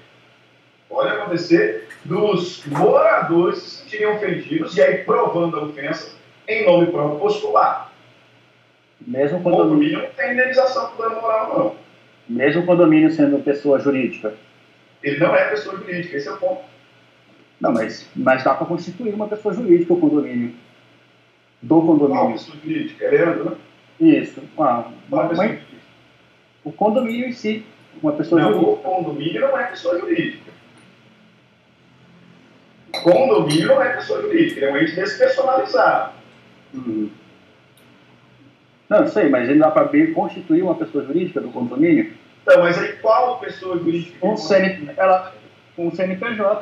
dos moradores se sentirem ofendidos e aí provando a ofensa em nome próprio postular. Mesmo o condomínio não tem indenização por dano moral, não. Mesmo o condomínio sendo pessoa jurídica? Ele não é pessoa jurídica, esse é o ponto. Não, mas dá para constituir uma pessoa jurídica o condomínio. Do condomínio. Qual pessoa jurídica? É Leandro, né? Isso. O condomínio em si, uma pessoa não, jurídica. O condomínio não é pessoa jurídica. O condomínio não é pessoa jurídica, ele é um ente despersonalizado. Não, eu sei, mas ele dá para constituir uma pessoa jurídica do condomínio? Então, mas aí qual pessoa jurídica? Um CNPJ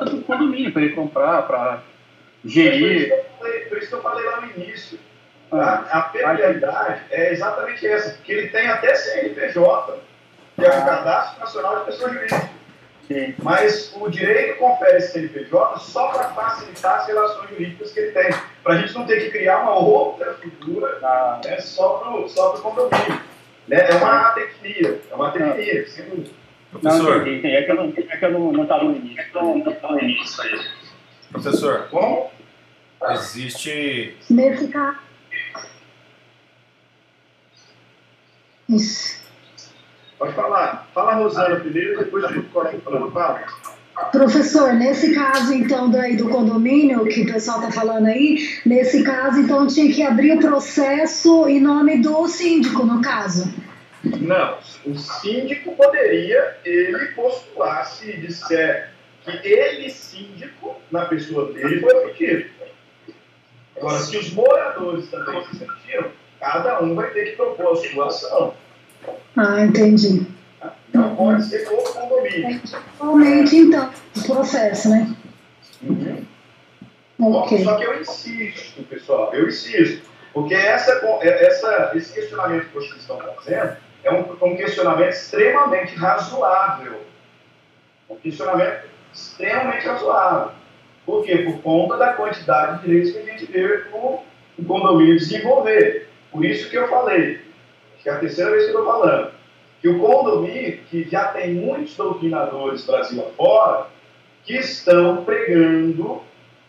do condomínio, para ele comprar, para gerir. Por isso que eu falei lá no início. A peculiaridade é exatamente essa, porque ele tem até CNPJ, que é o Cadastro Nacional de Pessoas Jurídicas. Sim. Mas o direito confere esse CNPJ só para facilitar as relações jurídicas que ele tem. Para a gente não ter que criar uma outra figura só para o condomínio. Né? É uma tecnia, sem dúvida. Professor. Não, entendi. É que eu não estava no início. Professor. Como? Existe... Nesse caso... Isso. Pode falar. Fala a Rosana primeiro e depois a gente coloca falando. Fala. Professor, nesse caso, então, do condomínio, que o pessoal está falando aí, nesse caso, então, tinha que abrir o processo em nome do síndico, no caso? Não, o síndico poderia, ele postular, se disser que ele, síndico, na pessoa dele, foi ofendido. Agora, se os moradores também se sentiram, cada um vai ter que propor a sua ação. Ah, entendi. Não pode ser o condomínio. Principalmente, então, o processo, né? Ok. Só que eu insisto, pessoal, porque esse questionamento que vocês estão fazendo é um questionamento extremamente razoável. Um questionamento extremamente razoável. Por quê? Por conta da quantidade de direitos que a gente vê o condomínio desenvolver. Por isso que eu falei, acho que é a terceira vez que eu estou falando, que o condomínio, que já tem muitos doutrinadores Brasil afora, que estão pregando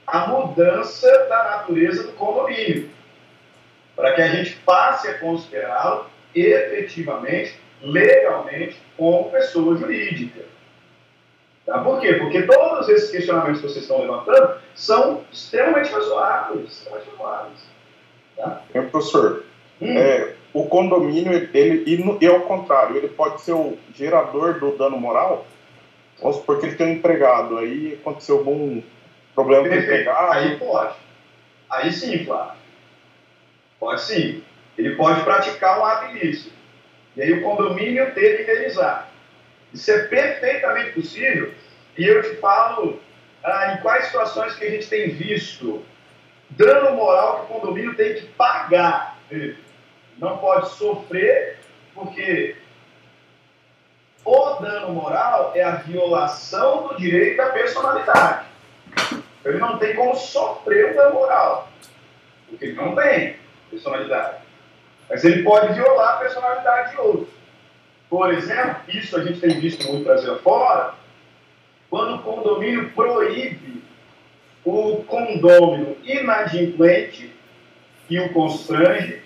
a mudança da natureza do condomínio, para que a gente passe a considerá-lo efetivamente, legalmente, como pessoa jurídica. Tá? Por quê? Porque todos esses questionamentos que vocês estão levantando são extremamente razoáveis. Tá? Professor, o condomínio, e ao contrário, ele pode ser o gerador do dano moral? Vamos supor que ele tem um empregado, aí aconteceu algum problema com o empregado. Aí pode. Aí sim, Flávio. Pode sim. Ele pode praticar um ato ilícito. E aí o condomínio deve indenizar. Isso é perfeitamente possível. E eu te falo em quais situações que a gente tem visto dano moral que o condomínio tem que pagar. Não pode sofrer, porque o dano moral é a violação do direito à personalidade. Ele não tem como sofrer o dano moral, porque ele não tem personalidade. Mas ele pode violar a personalidade de outro. Por exemplo, isso a gente tem visto muito Brasil afora, quando o condomínio proíbe o condômino inadimplente e o constrange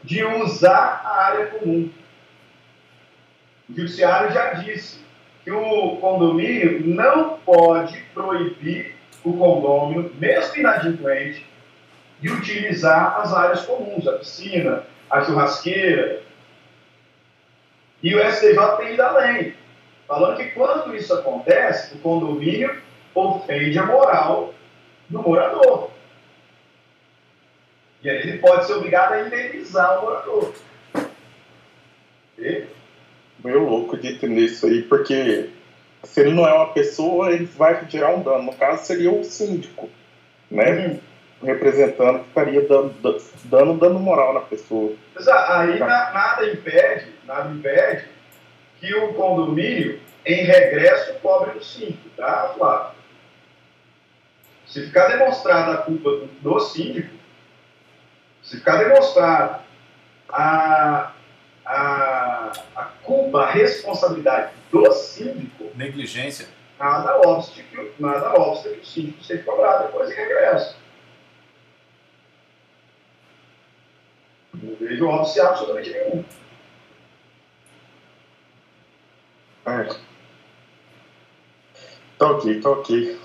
de usar a área comum. O judiciário já disse que o condomínio não pode proibir o condômino, mesmo inadimplente, de utilizar as áreas comuns, a piscina, a churrasqueira. E o STJ tem ido além, falando que quando isso acontece, o condomínio ofende a moral do morador. E aí ele pode ser obrigado a indenizar o morador. E? Meio louco de entender isso aí, porque se ele não é uma pessoa, ele vai gerar um dano. No caso, seria o síndico, né? O representante que estaria dando dano moral na pessoa. Aí nada impede que o condomínio, em regresso, cobre do síndico, tá, Flávio? Se ficar demonstrada a culpa do síndico, se ficar demonstrada a culpa, a responsabilidade do síndico, negligência, nada obsta que o síndico seja cobrado depois em regresso. Não vejo óbice absolutamente nenhum. Tá ok. Ok?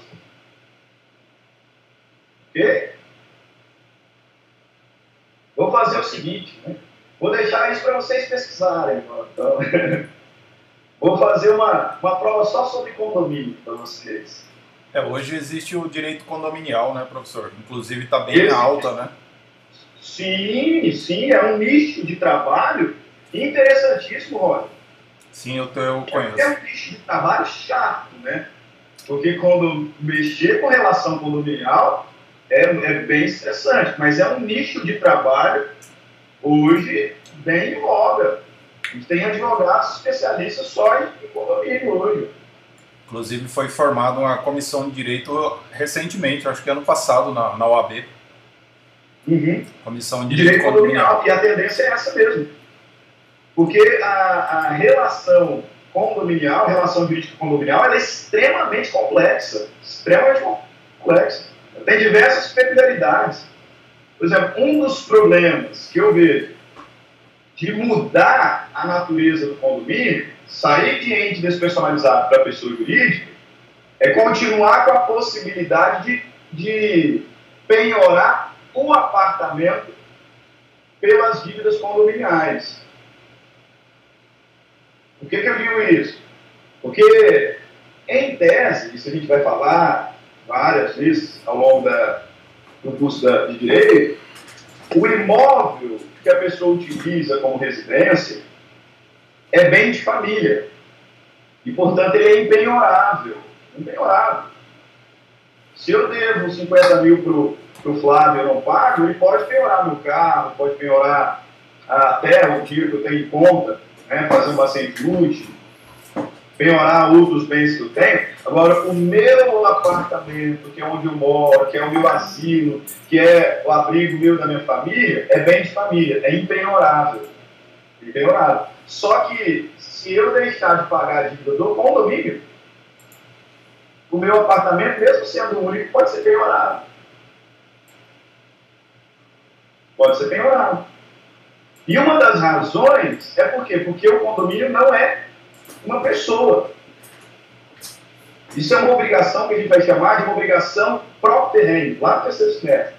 Vou fazer o seguinte, né? Vou deixar isso para vocês pesquisarem. Então, vou fazer uma prova só sobre condomínio para vocês. Hoje existe o direito condominial, né, professor? Inclusive está bem alta, né? Sim, é um nicho de trabalho interessantíssimo, Rony. Sim, eu conheço. É um nicho de trabalho chato, né? Porque quando mexer com relação condominial é bem estressante, mas é um nicho de trabalho hoje bem em voga. A gente tem advogados especialistas só em condomínio hoje. Inclusive foi formada uma comissão de direito recentemente, acho que ano passado, na OAB. Comissão de direito condominial. E a tendência é essa mesmo. Porque a relação condominial, a relação jurídica condominial, ela é extremamente complexa. Tem diversas peculiaridades. Por exemplo, um dos problemas que eu vejo de mudar a natureza do condomínio, sair de ente despersonalizado para pessoa jurídica, é continuar com a possibilidade de penhorar o apartamento pelas dívidas condominiais. Por que eu digo isso? Porque, em tese, isso a gente vai falar várias vezes ao longo do curso de Direito, o imóvel que a pessoa utiliza como residência é bem de família. E, portanto, ele é impenhorável. Se eu devo 50 mil para o Flávio e eu não pago, ele pode penhorar meu carro, pode penhorar até o dinheiro que eu tenho em conta, né, fazer um bacente útil. penhorar outros bens que eu tenho. Agora, o meu apartamento, que é onde eu moro, que é o meu asilo, que é o abrigo meu da minha família, é bem de família, é impenhorável. Impenhorável. Só que, se eu deixar de pagar a dívida do condomínio, o meu apartamento, mesmo sendo único, pode ser penhorado. Pode ser penhorado. E uma das razões é por quê? Porque o condomínio não é uma pessoa. Isso é uma obrigação que a gente vai chamar de uma obrigação próprio terreno, lá no terceiro semestre.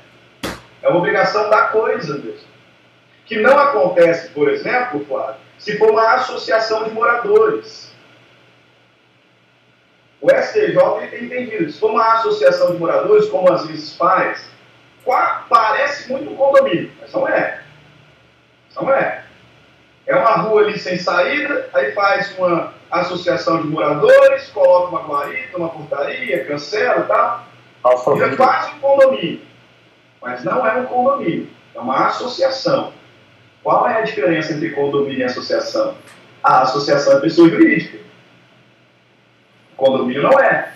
É uma obrigação da coisa mesmo. Que não acontece, por exemplo, Flávio, se for uma associação de moradores. O STJ tem entendido. Se for uma associação de moradores, como às vezes faz, parece muito um condomínio, mas não é. Não é. É uma rua ali sem saída, aí faz uma associação de moradores, coloca uma guarita, uma portaria, cancela e tal. Vira quase um condomínio. Mas não é um condomínio, é uma associação. Qual é a diferença entre condomínio e associação? A associação é pessoa jurídica. O condomínio não é.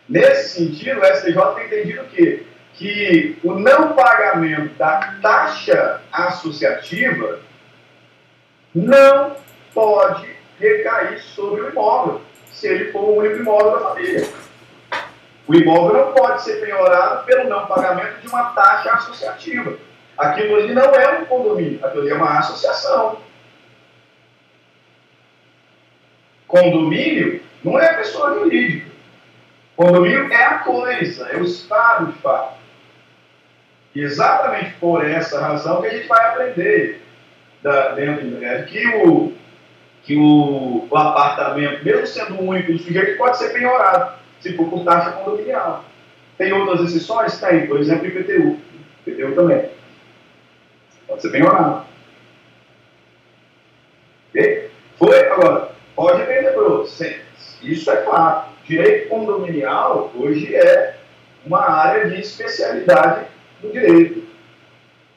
Nesse sentido, o STJ tem entendido o quê? Que o não pagamento da taxa associativa não pode recair sobre o imóvel, se ele for o único imóvel da família. O imóvel não pode ser penhorado pelo não pagamento de uma taxa associativa. Aquilo ali não é um condomínio, aquilo ali é uma associação. Condomínio não é pessoa jurídica. Condomínio é a coisa, é o estado de fato. E exatamente por essa razão que a gente vai aprender dentro do INED que o apartamento, mesmo sendo o único do sujeito, pode ser penhorado, se for por taxa condominial. Tem outras exceções? Tem, por exemplo, IPTU. IPTU também. Pode ser penhorado. Ok? Foi? Agora, pode depender para outros. Isso é fato. Direito condominial hoje é uma área de especialidade do direito.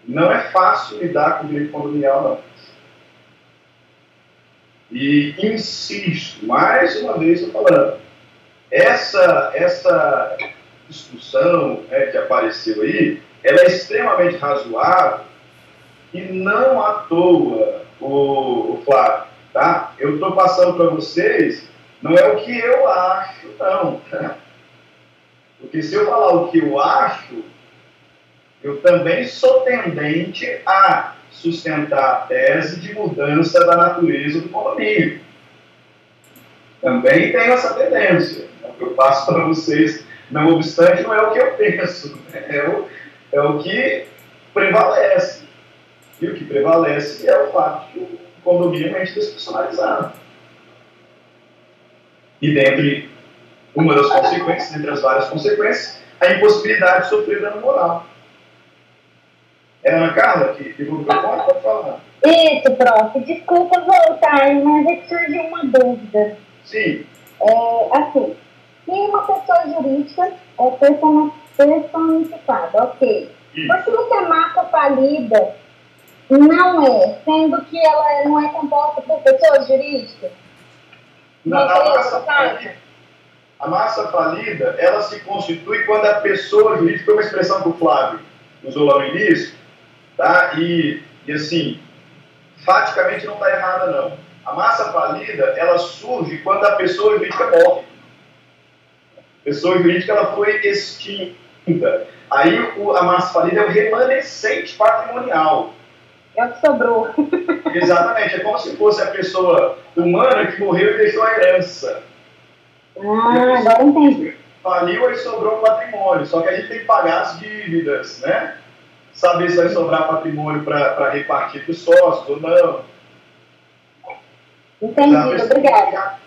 Não é fácil lidar com o direito condominial, não. E insisto, mais uma vez estou falando, essa discussão que apareceu aí, ela é extremamente razoável e não à toa, o Flávio, tá? Eu estou passando para vocês, não é o que eu acho, não. Porque se eu falar o que eu acho, eu também sou tendente a sustentar a tese de mudança da natureza do condomínio. Também tenho essa tendência. O que eu passo para vocês, não obstante, não é o que eu penso, é o que prevalece. E o que prevalece é o fato que o condomínio é despersonalizado. E dentre uma das consequências, entre as várias consequências, a impossibilidade de sofrer dano moral. É a Ana Carla que ligou o microfone? Pode falar. Isso, prof. Desculpa voltar, mas é que surgiu uma dúvida. Sim. Assim, se uma pessoa jurídica é personificada, ok. Por que a massa falida não é, sendo que ela não é composta por pessoas jurídicas? A massa falida, ela se constitui quando a pessoa jurídica, foi uma expressão que o Flávio usou lá no início, tá? E assim, faticamente não está errada, não. A massa falida, ela surge quando a pessoa jurídica morre. A pessoa jurídica, ela foi extinta. Aí a massa falida é o remanescente patrimonial. É o que sobrou. Exatamente, é como se fosse a pessoa humana que morreu e deixou a herança. Agora entendi. Faliu e sobrou um patrimônio, só que a gente tem que pagar as dívidas, né? Saber se vai sobrar patrimônio para repartir para os sócios ou não. Entendi, obrigada.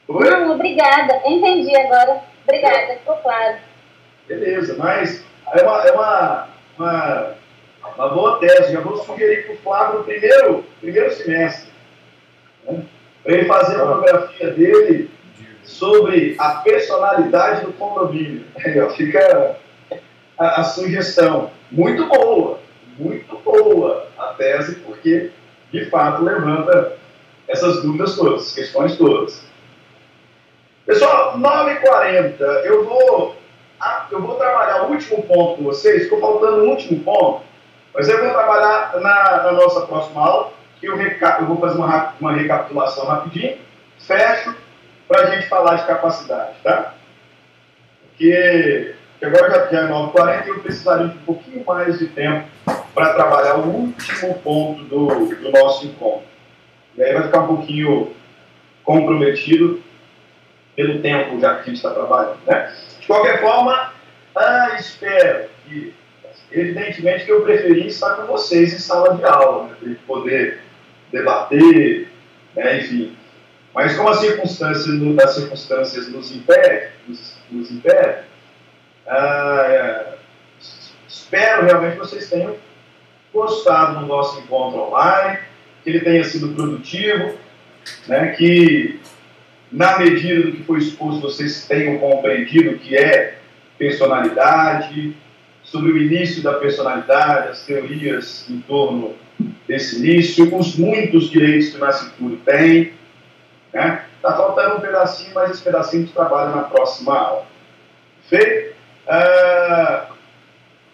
Oi? Obrigada, entendi agora. Obrigada, ficou claro. Beleza, mas é uma boa tese. Já vou sugerir para o Flávio no primeiro semestre, né? Para ele fazer a monografia dele sobre a personalidade do condomínio. Fica a sugestão. Muito boa a tese, porque de fato, levanta essas dúvidas todas, questões todas. Pessoal, 9h40, eu vou trabalhar o último ponto com vocês, ficou faltando o último ponto, mas eu vou trabalhar na nossa próxima aula, que eu vou fazer uma recapitulação rapidinho, fecho, para a gente falar de capacidade, tá? Porque agora já é 9h40 e eu precisaria de um pouquinho mais de tempo para trabalhar o último ponto do nosso encontro. E aí vai ficar um pouquinho comprometido pelo tempo já que a gente está trabalhando, né? De qualquer forma, espero que, evidentemente, que eu preferi estar com vocês em sala de aula, né, para poder debater, né, enfim. Mas como as circunstâncias nos impedem, espero realmente que vocês tenham gostado do nosso encontro online, que ele tenha sido produtivo, né, que na medida do que foi exposto vocês tenham compreendido o que é personalidade, sobre o início da personalidade, as teorias em torno desse início, os muitos direitos que o Nascituro tem, né? Está faltando um pedacinho, mas esse pedacinho a gente trabalha na próxima aula. Perfeito?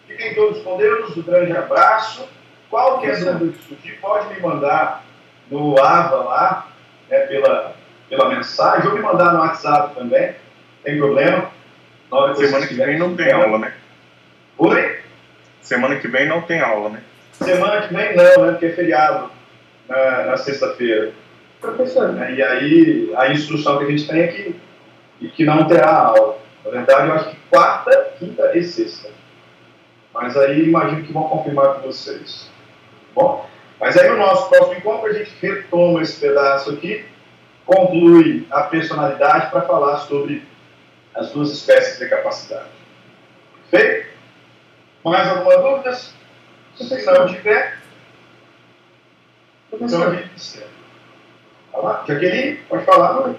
Fiquem todos com Deus, um grande abraço. Qualquer dúvida que surgir, pode me mandar no AVA lá, né, pela mensagem, ou me mandar no WhatsApp também, não tem problema. Semana que vem não tem aula, né? Oi? Semana que vem não tem aula, né? Semana que vem não, né, porque é feriado na sexta-feira. Professor. E aí a instrução que a gente tem é que não terá aula. Na verdade, eu acho que quarta, quinta e sexta. Mas aí imagino que vão confirmar com vocês. Bom, mas aí no nosso próximo encontro a gente retoma esse pedaço aqui, conclui a personalidade para falar sobre as duas espécies de capacidade. Perfeito? Mais alguma dúvida? Se não tiver, então a gente encerra. Fala, Jaqueline, pode falar.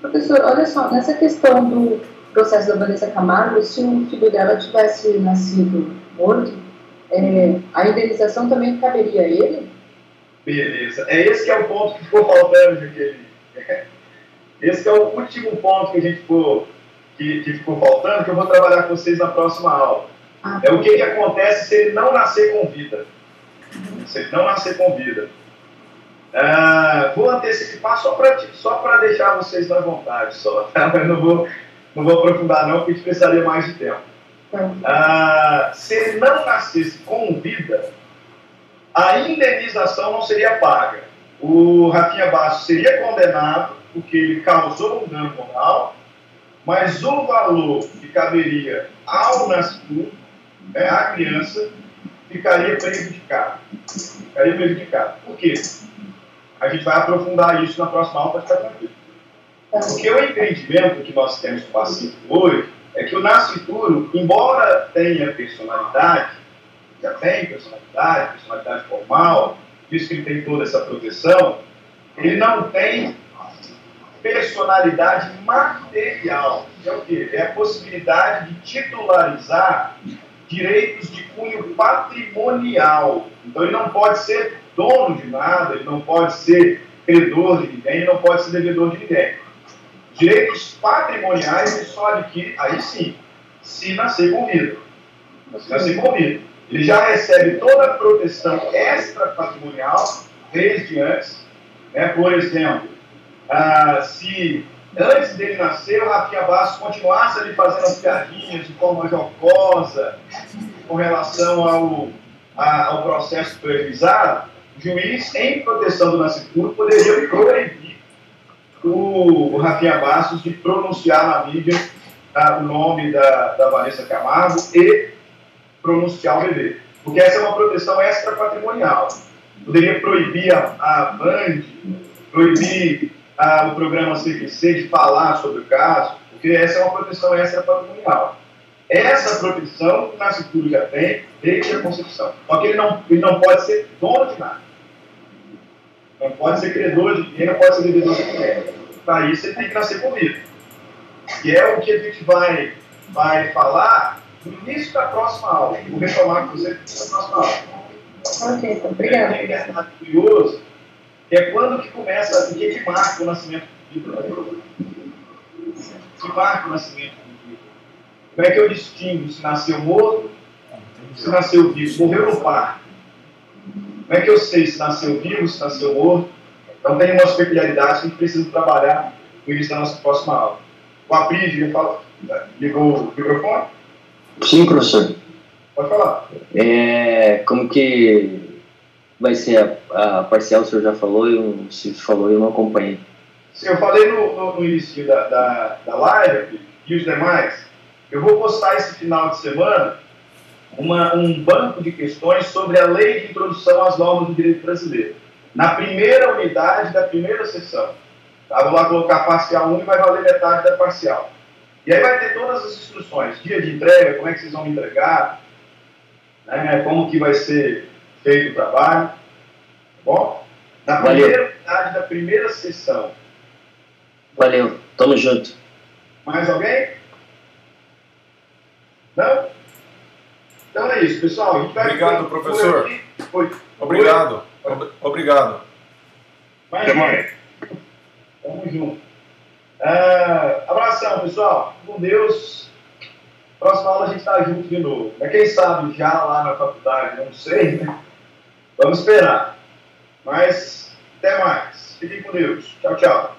Professor, olha só, nessa questão do processo da Vanessa Camargo, se o filho dela tivesse nascido morto, a indenização também caberia a ele? Beleza. Esse que é o ponto que ficou faltando, Jaqueline. Esse que é o último ponto que a gente ficou faltando, que eu vou trabalhar com vocês na próxima aula. É o que acontece se ele não nascer com vida. Se ele não nascer com vida. Vou antecipar só para deixar vocês na vontade, só, tá? Mas não vou aprofundar não, porque a gente precisaria mais de tempo. Se ele não nascesse com vida, a indenização não seria paga. O Rafinha Bastos seria condenado porque ele causou um dano moral, mas o valor que caberia ao nascido, à criança, ficaria prejudicado. Por quê? A gente vai aprofundar isso na próxima aula para ficar tranquilo. Porque o entendimento que nós temos com o paciente hoje é que o nascituro, embora tenha personalidade, já tem personalidade formal, diz que ele tem toda essa proteção, ele não tem personalidade material. É o quê? É a possibilidade de titularizar direitos de cunho patrimonial. Então ele não pode ser dono de nada, ele não pode ser credor de ninguém, ele não pode ser devedor de ninguém. Direitos patrimoniais ele só adquire, aí sim, se nascer com vida. Ele já recebe toda a proteção extra-patrimonial desde antes. Né? Por exemplo, se antes dele nascer, o Rafinha Bastos continuasse ali fazendo as piadinhas de forma jocosa com relação ao processo previsado, o juiz, em proteção do nascituro, poderia proibir o Rafinha Bastos de pronunciar na mídia o nome da Vanessa Camargo e pronunciar o bebê. Porque essa é uma proteção extra-patrimonial. Poderia proibir a Band, proibir o programa CQC de falar sobre o caso, porque essa é uma proteção extra-patrimonial. Essa proteção o nascituro já tem desde a concepção. Só que ele não pode ser dono de nada. Não pode ser credor de ninguém, não pode ser devedor de ninguém. Para isso ele tem que nascer com vida. Que é o que a gente vai falar no início da próxima aula. Vou retomar com você na próxima aula. Ok, então, obrigada. Tem um dado curioso, que é quando que começa, o que marca o nascimento do Vitor? Que marca o nascimento do Vitor? Como é que eu distingo se nasceu morto, se nasceu vivo? Morreu no parto. Como é que eu sei se nasceu vivo, se nasceu morto? Então tem umas peculiaridades que a gente precisa trabalhar no início da nossa próxima aula. O Aprígio ligou o microfone? Sim, professor. Pode falar. Como que vai ser a parcial? O senhor já falou, se falou, eu não acompanhei. Sim, eu falei no início da live e os demais, eu vou postar esse final de semana um banco de questões sobre a lei de introdução às normas do direito brasileiro. Na primeira unidade da primeira sessão. Tá? Vou lá colocar parcial 1 e vai valer metade da parcial. E aí vai ter todas as instruções, dia de entrega, como é que vocês vão me entregar, né? Como que vai ser feito o trabalho. Tá bom? Na primeira unidade da primeira sessão. Valeu, tamo junto. Mais alguém? Não? Então é isso, pessoal. A gente vai Obrigado, professor. Obrigado. Obrigado. Até mais. Tamo junto. Abração, pessoal. Com Deus. Próxima aula a gente está junto de novo. Mas quem sabe já lá na faculdade, não sei, né? Vamos esperar. Mas até mais. Fiquem com Deus. Tchau, tchau.